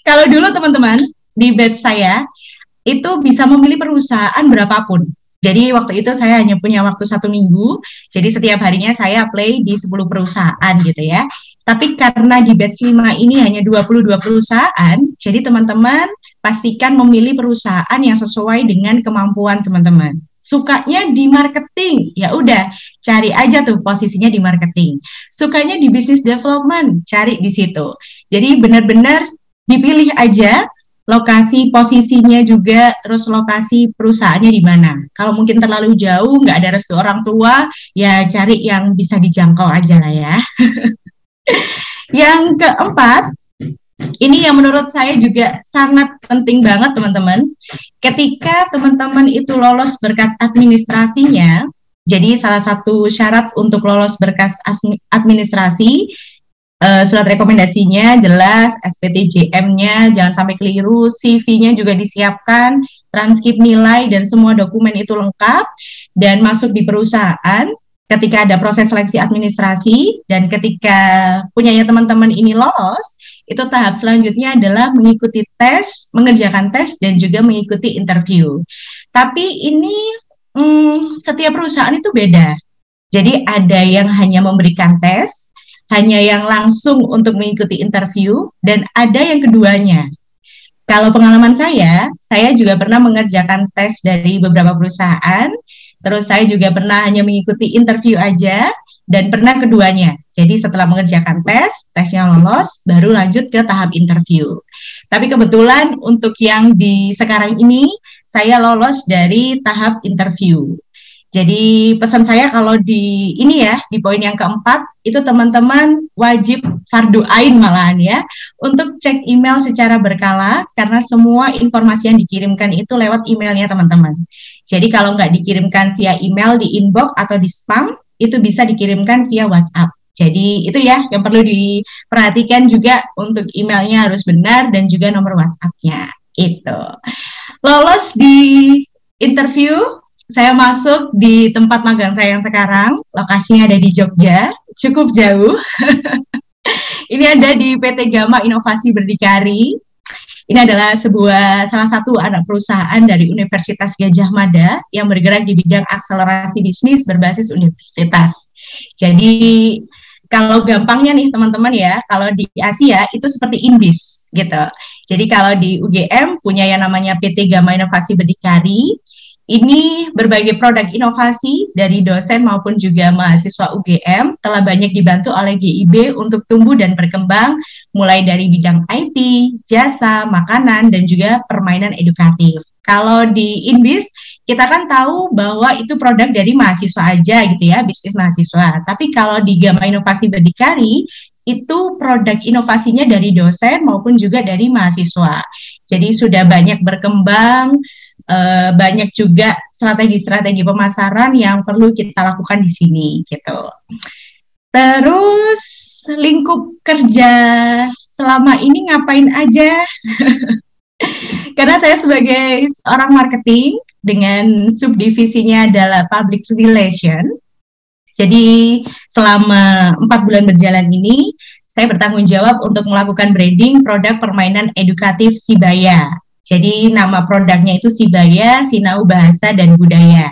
Speaker 7: Kalau dulu teman-teman, di batch saya, itu bisa memilih perusahaan berapapun. Jadi waktu itu saya hanya punya waktu 1 minggu, jadi setiap harinya saya apply di 10 perusahaan gitu ya. Tapi karena di batch 5 ini hanya 22 perusahaan, jadi teman-teman pastikan memilih perusahaan yang sesuai dengan kemampuan teman-teman. Sukanya di marketing, ya udah cari aja tuh posisinya di marketing. Sukanya di business development, cari di situ. Jadi benar-benar dipilih aja lokasi posisinya juga, terus lokasi perusahaannya di mana. Kalau mungkin terlalu jauh, nggak ada restu orang tua, ya cari yang bisa dijangkau aja lah ya. Yang keempat, ini yang menurut saya juga sangat penting banget teman-teman. Ketika teman-teman itu lolos berkat administrasinya, jadi salah satu syarat untuk lolos berkas administrasi, surat rekomendasinya jelas, SPTJM-nya jangan sampai keliru, CV-nya juga disiapkan, transkrip nilai dan semua dokumen itu lengkap, dan masuk di perusahaan. Ketika ada proses seleksi administrasi dan ketika punyanya teman-teman ini lolos, itu tahap selanjutnya adalah mengikuti tes, mengerjakan tes dan juga mengikuti interview. Tapi ini setiap perusahaan itu beda. Jadi ada yang hanya memberikan tes, hanya yang langsung untuk mengikuti interview, dan ada yang keduanya. Kalau pengalaman saya juga pernah mengerjakan tes dari beberapa perusahaan, terus saya juga pernah hanya mengikuti interview aja, dan pernah keduanya. Jadi setelah mengerjakan tesnya lolos, baru lanjut ke tahap interview. Tapi kebetulan untuk yang di sekarang ini, saya lolos dari tahap interview. Jadi pesan saya kalau di ini ya, di poin yang keempat, itu teman-teman wajib fardu ain malahan ya, untuk cek email secara berkala, karena semua informasi yang dikirimkan itu lewat emailnya teman-teman. Jadi kalau nggak dikirimkan via email di inbox atau di spam, itu bisa dikirimkan via WhatsApp. Jadi itu ya yang perlu diperhatikan juga, untuk emailnya harus benar dan juga nomor WhatsApp-nya. Itu. Lolos di interview, saya masuk di tempat magang saya yang sekarang, lokasinya ada di Jogja, cukup jauh. Ini ada di PT Gama Inovasi Berdikari. Ini adalah salah satu anak perusahaan dari Universitas Gadjah Mada yang bergerak di bidang akselerasi bisnis berbasis universitas. Jadi kalau gampangnya nih teman-teman ya, kalau di Asia itu seperti INBIS gitu. Jadi kalau di UGM punya yang namanya PT Gama Inovasi Berdikari. Ini berbagai produk inovasi dari dosen maupun juga mahasiswa UGM telah banyak dibantu oleh GIB untuk tumbuh dan berkembang, mulai dari bidang IT, jasa, makanan, dan juga permainan edukatif. Kalau di INBIS, kita kan tahu bahwa itu produk dari mahasiswa aja gitu ya, bisnis mahasiswa. Tapi kalau di Gama Inovasi Berdikari, itu produk inovasinya dari dosen maupun juga dari mahasiswa. Jadi sudah banyak berkembang, banyak juga strategi-strategi pemasaran yang perlu kita lakukan di sini gitu. Terus lingkup kerja selama ini ngapain aja? Karena saya sebagai seorang marketing dengan subdivisinya adalah public relation. Jadi selama 4 bulan berjalan ini saya bertanggung jawab untuk melakukan branding produk permainan edukatif Sibaya. Jadi nama produknya itu Sibaya, Sinau Bahasa dan Budaya.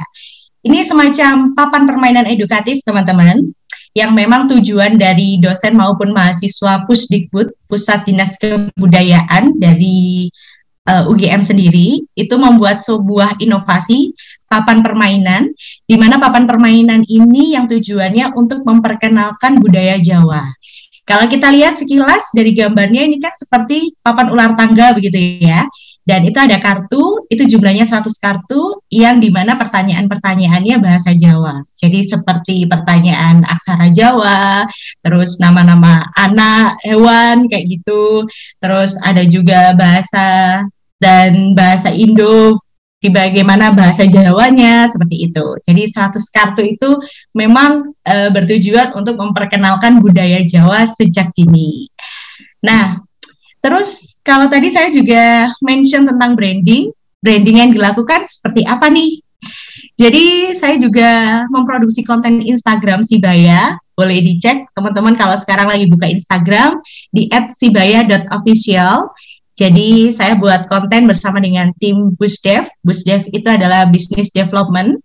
Speaker 7: Ini semacam papan permainan edukatif teman-teman, yang memang tujuan dari dosen maupun mahasiswa Pusdikbud, Pusat Dinas Kebudayaan dari UGM sendiri, itu membuat sebuah inovasi papan permainan, di mana papan permainan ini yang tujuannya untuk memperkenalkan budaya Jawa. Kalau kita lihat sekilas dari gambarnya, ini kan seperti papan ular tangga begitu ya. Dan itu ada kartu, itu jumlahnya 100 kartu, yang dimana pertanyaan-pertanyaannya bahasa Jawa. Jadi seperti pertanyaan aksara Jawa, terus nama-nama anak, hewan, kayak gitu. Terus ada juga bahasa dan bahasa Indo, bagaimana bahasa Jawanya, seperti itu. Jadi 100 kartu itu memang bertujuan untuk memperkenalkan budaya Jawa sejak dini. Nah, terus kalau tadi saya juga mention tentang branding yang dilakukan seperti apa nih? Jadi saya juga memproduksi konten Instagram Sibaya, boleh dicek teman-teman kalau sekarang lagi buka Instagram di @sibaya.official. Jadi saya buat konten bersama dengan tim Busdev. Busdev itu adalah business development.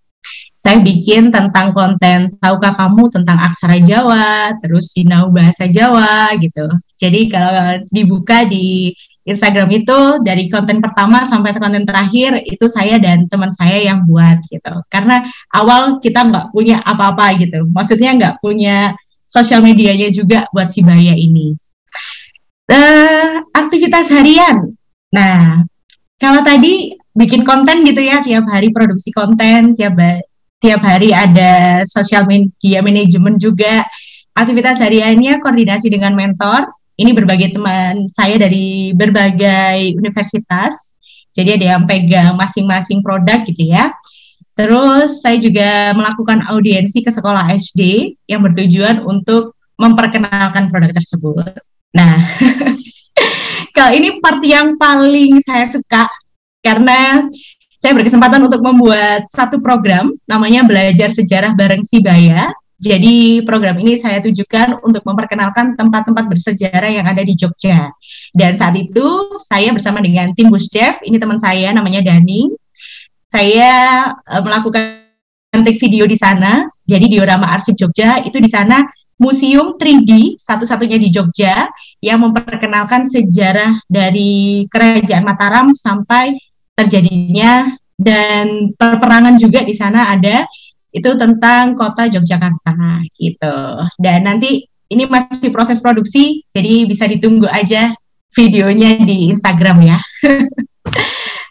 Speaker 7: Saya bikin tentang konten tahukah kamu tentang aksara Jawa, terus sinau bahasa Jawa gitu. Jadi kalau dibuka di Instagram itu dari konten pertama sampai konten terakhir itu saya dan teman saya yang buat gitu. Karena awal kita nggak punya apa-apa gitu. Maksudnya nggak punya sosial medianya juga buat Sibaya ini. Aktivitas harian. Nah, kalau tadi bikin konten gitu ya, tiap hari produksi konten, tiap hari ada sosial media manajemen juga. Aktivitas hariannya koordinasi dengan mentor. Ini berbagai teman saya dari berbagai universitas. Jadi ada yang pegang masing-masing produk gitu ya. Terus saya juga melakukan audiensi ke sekolah SD yang bertujuan untuk memperkenalkan produk tersebut. Nah, kalau ini part yang paling saya suka karena saya berkesempatan untuk membuat satu program namanya Belajar Sejarah Bareng Sibaya. Jadi program ini saya tujukan untuk memperkenalkan tempat-tempat bersejarah yang ada di Jogja. Dan saat itu saya bersama dengan tim Busdev, ini teman saya namanya Dani. Saya melakukan take video di sana. Jadi diorama arsip Jogja itu di sana museum 3D satu-satunya di Jogja yang memperkenalkan sejarah dari Kerajaan Mataram sampai terjadinya dan peperangan juga di sana ada itu tentang kota Yogyakarta gitu. Dan nanti ini masih proses produksi, jadi bisa ditunggu aja videonya di Instagram ya.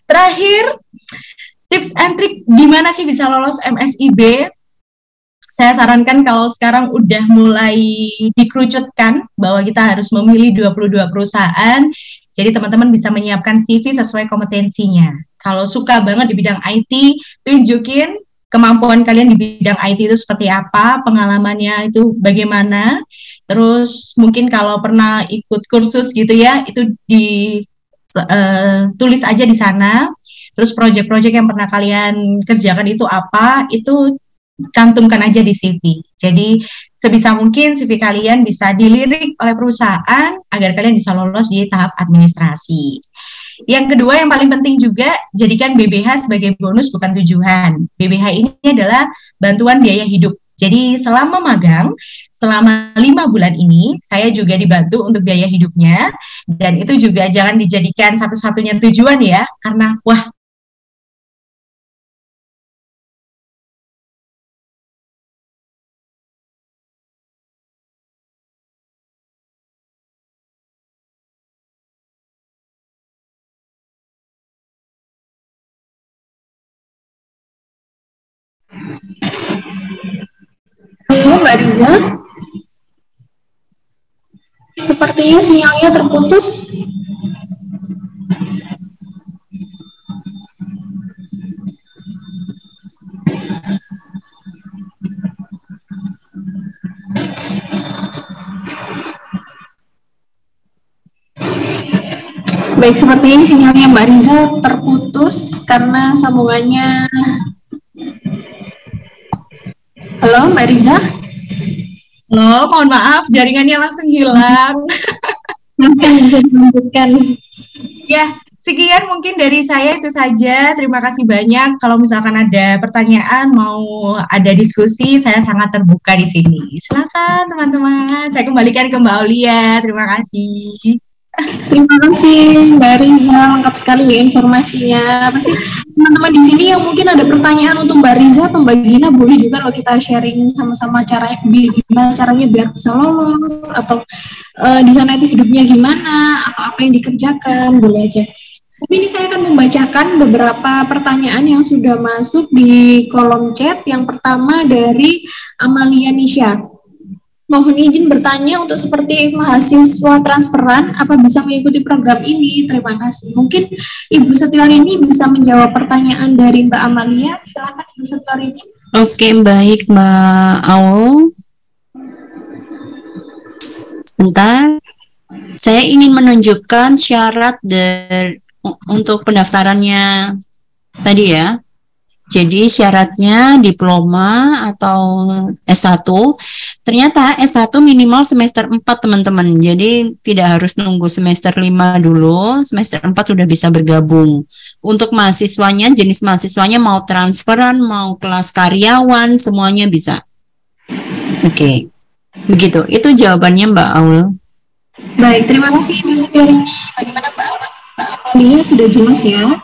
Speaker 7: Terakhir, tips and trick gimana sih bisa lolos MSIB? Saya sarankan kalau sekarang udah mulai dikerucutkan bahwa kita harus memilih 22 perusahaan, jadi teman-teman bisa menyiapkan CV sesuai kompetensinya. Kalau suka banget di bidang IT, tunjukin kemampuan kalian di bidang IT itu seperti apa, pengalamannya itu bagaimana. Terus mungkin kalau pernah ikut kursus gitu ya, itu tulis aja di sana. Terus proyek-proyek yang pernah kalian kerjakan itu apa, itu cantumkan aja di CV. Jadi sebisa mungkin CV kalian bisa dilirik oleh perusahaan agar kalian bisa lolos di tahap administrasi. Yang kedua yang paling penting juga, jadikan BBH sebagai bonus bukan tujuan. BBH ini adalah bantuan biaya hidup. Jadi selama magang, selama 5 bulan ini, saya juga dibantu untuk biaya hidupnya. Dan itu juga jangan dijadikan satu-satunya tujuan ya, karena wah,
Speaker 2: Halo Mbak Riza, sepertinya sinyalnya terputus. Baik, seperti ini sinyalnya Mbak Riza terputus karena sambungannya. Halo Mbak Riza.
Speaker 7: Halo, mohon maaf jaringannya langsung hilang.
Speaker 2: Mungkin bisa dilanjutkan.
Speaker 7: Ya, sekian mungkin dari saya itu saja. Terima kasih banyak. Kalau misalkan ada pertanyaan, mau ada diskusi, saya sangat terbuka di sini. Silakan teman-teman. Saya kembalikan ke Mbak Aulia. Terima kasih.
Speaker 2: Terima kasih Mbak Riza, lengkap sekali ya informasinya. Pasti teman-teman di sini yang mungkin ada pertanyaan untuk Mbak Riza, Mbak Gina, boleh juga kalau kita sharing sama-sama gimana caranya biar bisa lolos, atau di sana itu hidupnya gimana, atau apa yang dikerjakan, boleh aja. Tapi ini saya akan membacakan beberapa pertanyaan yang sudah masuk di kolom chat. Yang pertama dari Amalia Nisha. Mohon izin bertanya, untuk seperti mahasiswa transferan, apa bisa mengikuti program ini? Terima kasih. Mungkin Ibu Setiorini bisa menjawab pertanyaan dari Mbak Amalia. Silakan Ibu Setiorini.
Speaker 3: Oke, baik Mbak Aul. Sebentar, saya ingin menunjukkan syarat untuk pendaftarannya tadi ya. Jadi syaratnya diploma atau S1. Ternyata S1 minimal semester 4 teman-teman. Jadi tidak harus nunggu semester 5 dulu, semester 4 sudah bisa bergabung. Untuk mahasiswanya, jenis mahasiswanya mau transferan, mau kelas karyawan, semuanya bisa. Oke. Begitu. Itu jawabannya Mbak Aul.
Speaker 2: Baik, terima kasih Ibu Setiarini. Bagaimana Mbak Amalia, sudah jelas ya?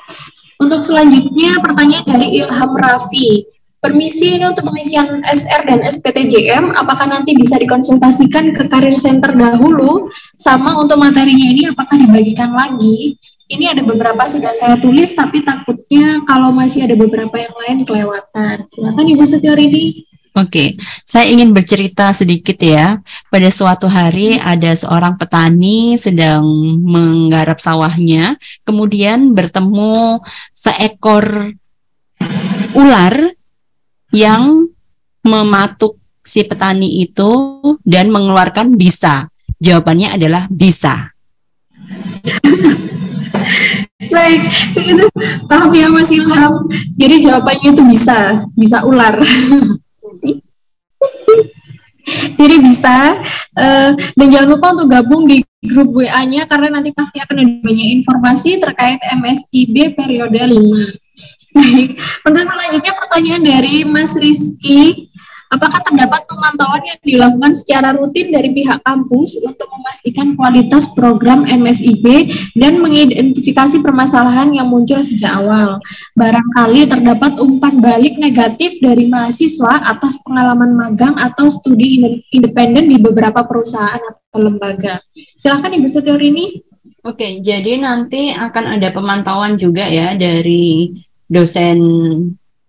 Speaker 2: Untuk selanjutnya pertanyaan dari Ilham Raffi. Permisi, ini untuk pengisian SR dan SPTJM, apakah nanti bisa dikonsultasikan ke Career Center dahulu? Sama untuk materinya ini apakah dibagikan lagi? Ini ada beberapa sudah saya tulis, tapi takutnya kalau masih ada beberapa yang lain kelewatan. Silakan Ibu Setiarini.
Speaker 3: Oke, saya ingin bercerita sedikit ya. Pada suatu hari ada seorang petani sedang menggarap sawahnya, kemudian bertemu seekor ular yang mematuk si petani itu dan mengeluarkan bisa. Jawabannya adalah bisa.
Speaker 2: Baik, itu paham ya Mas Ilham. Jadi jawabannya itu bisa ular. Jadi bisa, dan jangan lupa untuk gabung di grup WA-nya karena nanti pasti akan ada banyak informasi terkait MSIB periode 5. Baik, untuk selanjutnya pertanyaan dari Mas Rizky. Apakah terdapat pemantauan yang dilakukan secara rutin dari pihak kampus untuk memastikan kualitas program MSIB dan mengidentifikasi permasalahan yang muncul sejak awal? Barangkali terdapat umpan balik negatif dari mahasiswa atas pengalaman magang atau studi independen di beberapa perusahaan atau lembaga. Silakan Ibu Setiarini.
Speaker 3: Oke, jadi nanti akan ada pemantauan juga ya dari dosen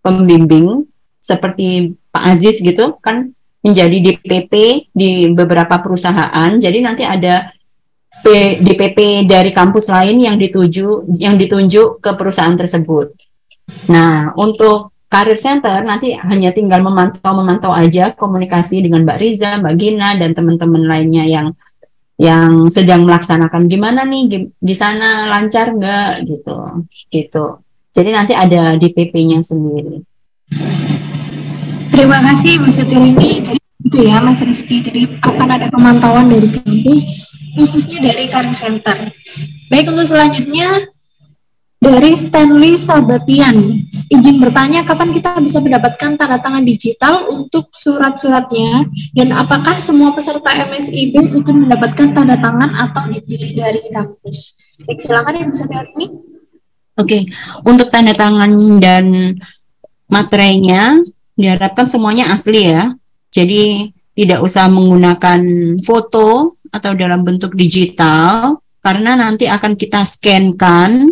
Speaker 3: pembimbing seperti Pak Aziz gitu kan menjadi DPP di beberapa perusahaan. Jadi nanti ada DPP dari kampus lain yang ditunjuk ke perusahaan tersebut. Nah, untuk Career Center nanti hanya tinggal memantau aja komunikasi dengan Mbak Riza, Mbak Gina dan teman-teman lainnya yang sedang melaksanakan gimana nih di sana, lancar nggak gitu. Jadi nanti ada DPP-nya sendiri.
Speaker 2: Terima kasih Bu Setiarini. Jadi itu ya Mas Rizky. Jadi akan ada pemantauan dari kampus khususnya dari Career Center. Baik, untuk selanjutnya dari Stanley Sabatian. Izin bertanya kapan kita bisa mendapatkan tanda tangan digital untuk surat-suratnya dan apakah semua peserta MSIB akan mendapatkan tanda tangan atau dipilih dari kampus? Baik, silakan Ibu Setiarini.
Speaker 3: Oke, untuk tanda tangan dan materainya diharapkan semuanya asli ya. Jadi tidak usah menggunakan foto atau dalam bentuk digital karena nanti akan kita scan-kan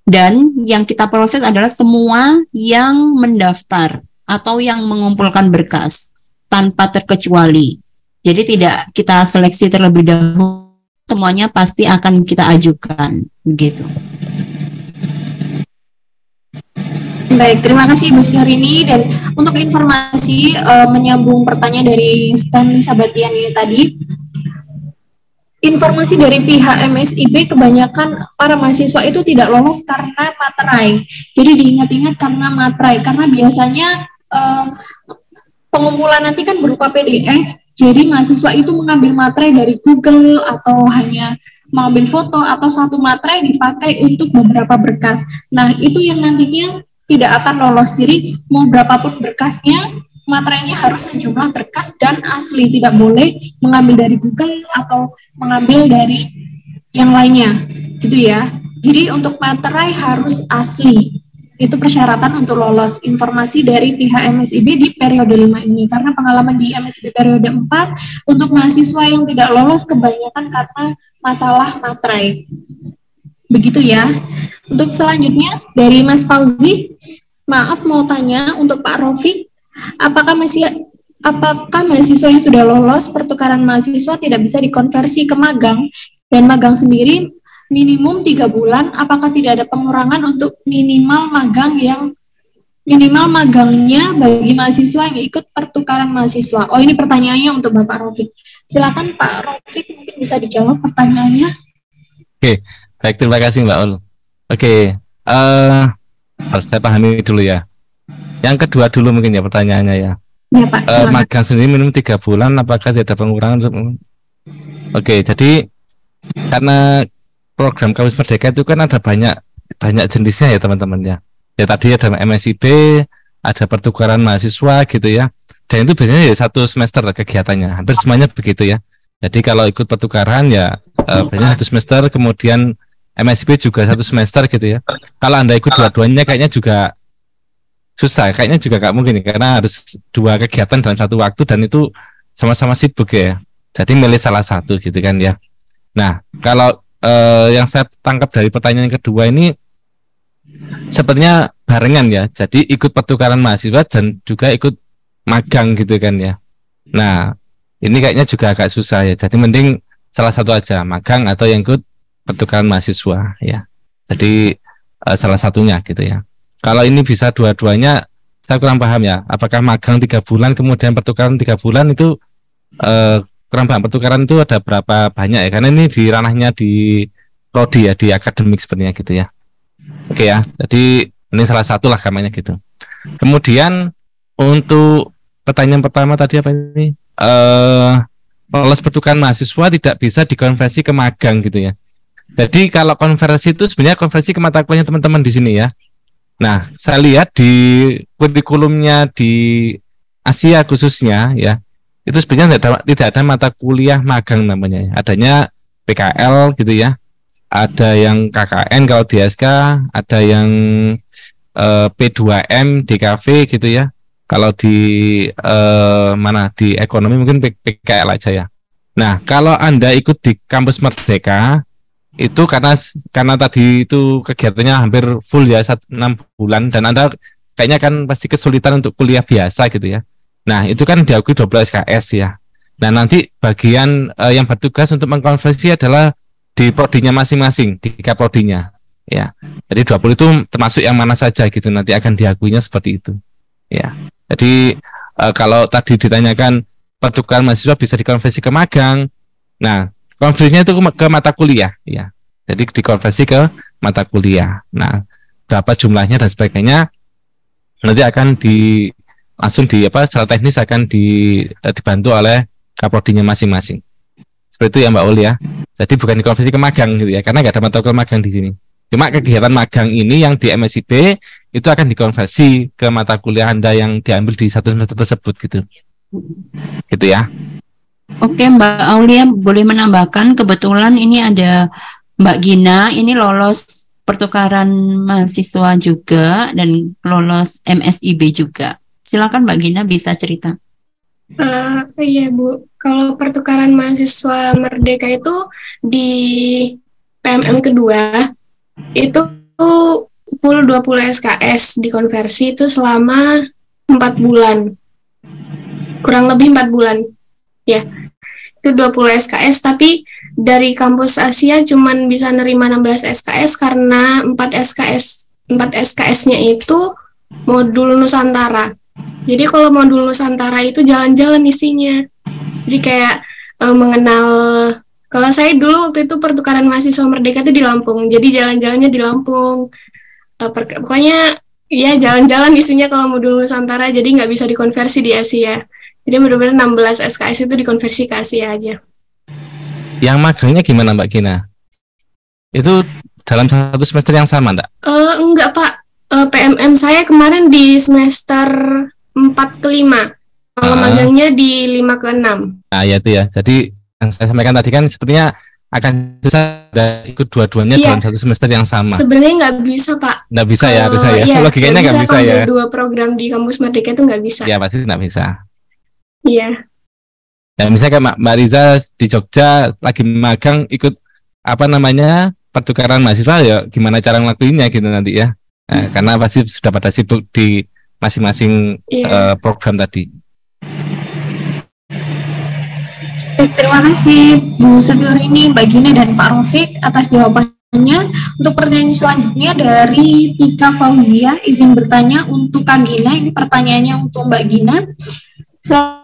Speaker 3: dan yang kita proses adalah semua yang mendaftar atau yang mengumpulkan berkas tanpa terkecuali. Jadi tidak kita seleksi terlebih dahulu, semuanya pasti akan kita ajukan begitu.
Speaker 2: Baik, terima kasih Ibu Setiarini. Dan untuk informasi menyambung pertanyaan dari Stan Sabatian ini tadi, informasi dari pihak MSIB kebanyakan para mahasiswa itu tidak lolos karena materai. Jadi diingat-ingat karena materai, karena biasanya pengumpulan nanti kan berupa PDF, jadi mahasiswa itu mengambil materai dari Google atau hanya mengambil foto atau satu materai dipakai untuk beberapa berkas. Nah, itu yang nantinya tidak akan lolos. Jadi mau berapapun berkasnya, materainya harus sejumlah berkas dan asli, tidak boleh mengambil dari Google atau mengambil dari yang lainnya, gitu ya. Jadi untuk materai harus asli. Itu persyaratan untuk lolos. Informasi dari pihak MSIB di periode 5 ini. Karena pengalaman di MSIB periode 4 untuk mahasiswa yang tidak lolos kebanyakan karena masalah materai. Begitu ya. Untuk selanjutnya dari Mas Fauzi, maaf mau tanya untuk Pak Rofiq, apakah mahasiswa yang sudah lolos pertukaran mahasiswa tidak bisa dikonversi ke magang dan magang sendiri minimum 3 bulan, apakah tidak ada pengurangan untuk minimal magangnya bagi mahasiswa yang ikut pertukaran mahasiswa? Oh, ini pertanyaannya untuk Bapak Rofiq. Silakan Pak Rofiq, mungkin bisa dijawab pertanyaannya.
Speaker 5: Oke, baik, terima kasih Mbak Ul. Oke, harus saya pahami dulu ya. Yang kedua dulu mungkin ya pertanyaannya ya.
Speaker 2: Ya Pak, silakan.
Speaker 5: Magang sendiri minimum 3 bulan, apakah tidak ada pengurangan? Oke, jadi karena program Kampus Merdeka itu kan ada banyak jenisnya ya teman-teman ya. Ya tadi ada MSIB, ada pertukaran mahasiswa gitu ya. Dan itu biasanya ya 1 semester kegiatannya. Hampir semuanya begitu ya. Jadi kalau ikut pertukaran ya biasanya 1 semester, kemudian MSIB juga 1 semester gitu ya. Kalau Anda ikut dua-duanya kayaknya juga susah, kayaknya juga nggak mungkin karena harus 2 kegiatan dalam 1 waktu dan itu sama-sama sibuk ya. Jadi milih salah satu gitu kan ya. Nah, kalau yang saya tangkap dari pertanyaan yang kedua ini sepertinya barengan ya. Jadi ikut pertukaran mahasiswa dan juga ikut magang gitu kan ya. Nah, ini kayaknya juga agak susah ya. Jadi mending salah satu aja, magang atau yang ikut pertukaran mahasiswa ya. Jadi salah satunya gitu ya. Kalau ini bisa dua-duanya, saya kurang paham ya. Apakah magang 3 bulan kemudian pertukaran 3 bulan itu kurang paham. Pertukaran itu ada berapa banyak ya? Karena ini di ranahnya di prodi ya, di akademik sebenarnya gitu ya. Oke ya. Jadi ini salah satu lah gamanya gitu. Kemudian untuk pertanyaan pertama tadi apa ini? Lolos pertukaran mahasiswa tidak bisa dikonversi ke magang gitu ya. Jadi kalau konversi itu sebenarnya konversi ke mata kuliahnya teman-teman di sini ya. Nah, saya lihat di kurikulumnya di Asia khususnya ya, itu sebenarnya tidak ada mata kuliah magang namanya ya. Adanya PKL gitu ya, ada yang KKN kalau di SK, ada yang P2M DKV gitu ya. Kalau di mana di ekonomi mungkin PKL aja ya. Nah, kalau Anda ikut di Kampus Merdeka itu karena tadi itu kegiatannya hampir full ya 6 bulan dan Anda kayaknya kan pasti kesulitan untuk kuliah biasa gitu ya. Nah, itu kan diakui 12 SKS ya. Nah, nanti bagian yang bertugas untuk mengkonversi adalah di prodinya masing-masing, di kaprodinya ya. Jadi 20 itu termasuk yang mana saja gitu, nanti akan diakuinya seperti itu. Ya. Jadi kalau tadi ditanyakan pertukaran mahasiswa bisa dikonversi ke magang. Nah, konversinya itu ke mata kuliah ya. Jadi dikonversi ke mata kuliah. Nah, berapa jumlahnya dan sebagainya nanti akan langsung secara teknis akan dibantu oleh kaprodinya masing-masing. Seperti itu ya Mbak Uli ya. Jadi bukan dikonversi ke magang gitu ya, karena nggak ada mata kuliah magang di sini. Cuma kegiatan magang ini yang di MSIB itu akan dikonversi ke mata kuliah Anda yang diambil di 1 semester tersebut gitu. Gitu ya.
Speaker 3: Oke Mbak Aulia, boleh menambahkan kebetulan ini ada Mbak Gina, ini lolos pertukaran mahasiswa juga dan lolos MSIB juga. Silakan Mbak Gina bisa cerita.
Speaker 6: Iya Bu, kalau pertukaran mahasiswa Merdeka itu di PMM kedua itu full 20 SKS dikonversi itu selama 4 bulan. Kurang lebih 4 bulan. Ya, itu 20 SKS, tapi dari kampus Asia cuman bisa nerima 16 SKS karena 4 SKS-nya itu modul Nusantara. Jadi kalau modul Nusantara itu jalan-jalan isinya. Jadi kayak mengenal, kalau saya dulu waktu itu pertukaran mahasiswa Merdeka itu di Lampung, jadi jalan-jalannya di Lampung. Pokoknya ya jalan-jalan isinya kalau modul Nusantara, jadi nggak bisa dikonversi di Asia. Jadi benar-benar 16 SKS itu dikonversi ke Asia aja.
Speaker 5: Yang magangnya gimana Mbak Gina? Itu dalam 1 semester yang sama enggak?
Speaker 6: Enggak Pak, PMM saya kemarin di semester 4 ke 5. Kalau magangnya di 5 ke 6. Nah
Speaker 5: ya itu ya, jadi yang saya sampaikan tadi kan sepertinya akan susah ikut dua-duanya dalam 1 semester yang sama.
Speaker 6: Sebenarnya nggak bisa Pak.
Speaker 5: Nggak bisa ya, bisa ya.
Speaker 6: Iya,
Speaker 5: logikanya nggak bisa ya.
Speaker 6: Dua program di kampus Merdeka itu nggak bisa.
Speaker 5: Ya pasti nggak bisa.
Speaker 6: Iya.
Speaker 5: Dan misalnya kayak Mbak Riza di Jogja lagi magang ikut pertukaran mahasiswa ya gimana cara ngelakuinnya gitu nanti ya. Nah, karena pasti sudah pada sibuk di masing-masing program tadi.
Speaker 2: Terima kasih Bu Setiorini, Mbak Gina dan Pak Rafiq atas jawabannya. Untuk pertanyaan selanjutnya dari Tika Fauzia, izin bertanya untuk Kak Gina. Ini pertanyaannya untuk Mbak Gina. Saya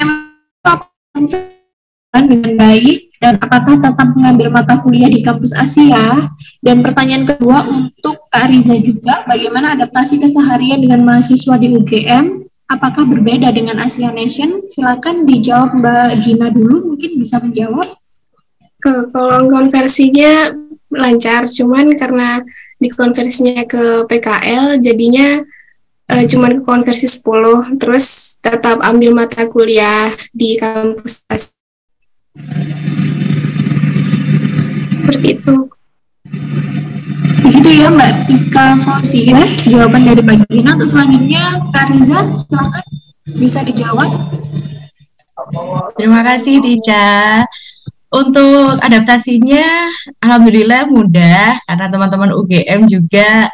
Speaker 2: dengan baik Dan apakah tetap mengambil mata kuliah di kampus Asia? Dan pertanyaan kedua untuk Kak Riza juga, bagaimana adaptasi keseharian dengan mahasiswa di UGM? Apakah berbeda dengan Asia Nation? Silakan dijawab Mbak Gina dulu, mungkin bisa menjawab.
Speaker 6: Kalau konversinya lancar, cuman karena dikonversinya ke PKL, jadinya cuman konversi 10, terus tetap ambil mata kuliah di kampus Asia. Seperti itu.
Speaker 2: Begitu ya Mbak Tika Fauzi ya, jawaban dari Mbak Gina. Untuk selanjutnya Kak Riza, silakan bisa dijawab.
Speaker 7: Terima kasih Tica. Untuk adaptasinya, alhamdulillah mudah karena teman-teman UGM juga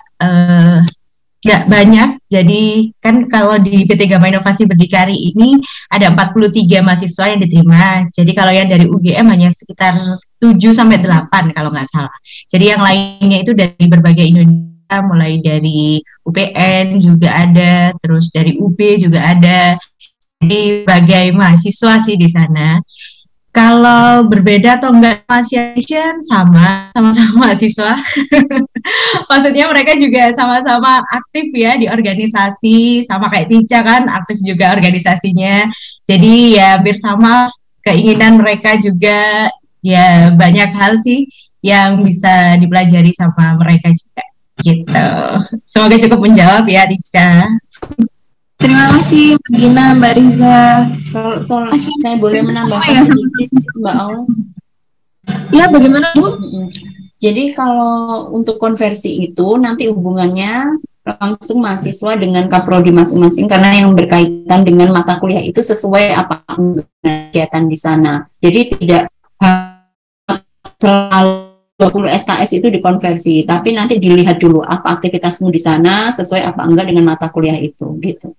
Speaker 7: nggak banyak. Jadi kan kalau di PT Gama Inovasi Berdikari ini ada 43 mahasiswa yang diterima. Jadi kalau yang dari UGM hanya sekitar 7-8 kalau nggak salah. Jadi yang lainnya itu dari berbagai Indonesia, mulai dari UPN juga ada, terus dari UB juga ada. Jadi berbagai mahasiswa sih di sana. Kalau berbeda atau enggak Asian, sama-sama mahasiswa. Maksudnya mereka juga sama-sama aktif ya di organisasi, sama kayak Tica kan aktif juga organisasinya. Jadi ya hampir sama keinginan mereka juga, ya banyak hal sih yang bisa dipelajari sama mereka juga gitu. Semoga cukup menjawab ya Tica.
Speaker 2: Terima kasih Mbak Gina, Mbak Riza.
Speaker 3: Kalau saya boleh menambahkan
Speaker 2: ya,
Speaker 3: sedikit Mbak Aul.
Speaker 2: Ya, bagaimana Bu?
Speaker 3: Jadi kalau untuk konversi itu nanti hubungannya langsung mahasiswa dengan kaprodi masing-masing karena yang berkaitan dengan mata kuliah itu sesuai apa kegiatan di sana. Jadi tidak selalu 20 SKS itu dikonversi, tapi nanti dilihat dulu apa aktivitasmu di sana sesuai apa enggak dengan mata kuliah itu gitu.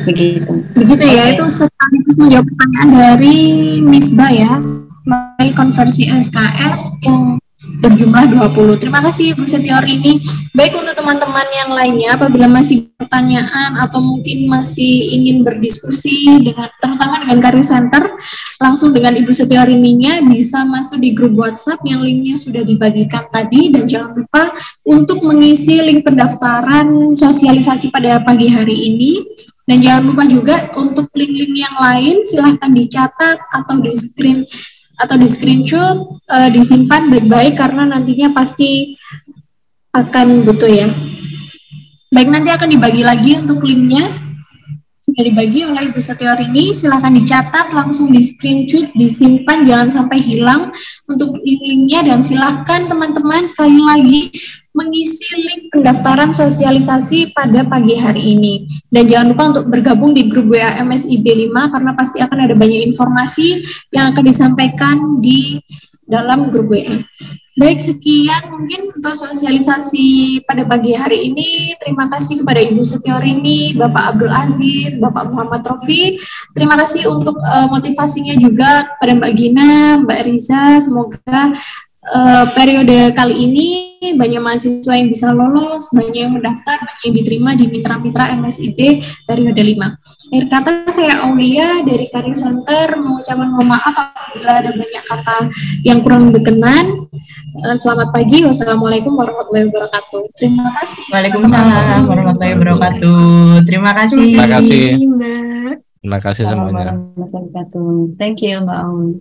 Speaker 3: Begitu
Speaker 2: ya, itu sekaligus menjawab pertanyaan dari Misbah ya, mengenai konversi SKS yang berjumlah 20. Terima kasih Bu Setiorini. Baik, untuk teman-teman yang lainnya, apabila masih pertanyaan atau mungkin masih ingin berdiskusi dengan terutama dengan Career Center, langsung dengan Ibu Setiorini-nya bisa masuk di grup WhatsApp yang linknya sudah dibagikan tadi, dan jangan lupa untuk mengisi link pendaftaran sosialisasi pada pagi hari ini. Dan jangan lupa juga untuk link-link yang lain silahkan dicatat atau di screenshot, disimpan baik-baik karena nantinya pasti akan butuh ya. Baik, nanti akan dibagi lagi untuk linknya. Sudah dibagi oleh Ibu Setiorini, silahkan dicatat, langsung di screenshot, disimpan, jangan sampai hilang untuk link-linknya, dan silahkan teman-teman sekali lagi mengisi link pendaftaran sosialisasi pada pagi hari ini. Dan jangan lupa untuk bergabung di grup WA MSIB 5 karena pasti akan ada banyak informasi yang akan disampaikan di dalam grup WA. Baik, sekian mungkin untuk sosialisasi pada pagi hari ini. Terima kasih kepada Ibu Setiorini, Bapak Abdul Aziz, Bapak Muhammad Rofi. Terima kasih untuk motivasinya juga kepada Mbak Gina, Mbak Riza. Semoga periode kali ini banyak mahasiswa yang bisa lolos, banyak yang mendaftar, banyak yang diterima di mitra-mitra MSIB periode 5. Akhir kata, saya Aulia dari Career Center mengucapkan mohon maaf apabila ada banyak kata yang kurang berkenan. Selamat pagi, wassalamualaikum warahmatullahi wabarakatuh. Terima kasih.
Speaker 7: Waalaikumsalam warahmatullahi wabarakatuh. Terima kasih.
Speaker 5: Terima kasih.
Speaker 6: Mbak.
Speaker 5: Terima kasih semuanya.
Speaker 3: Thank you Mbak Aul.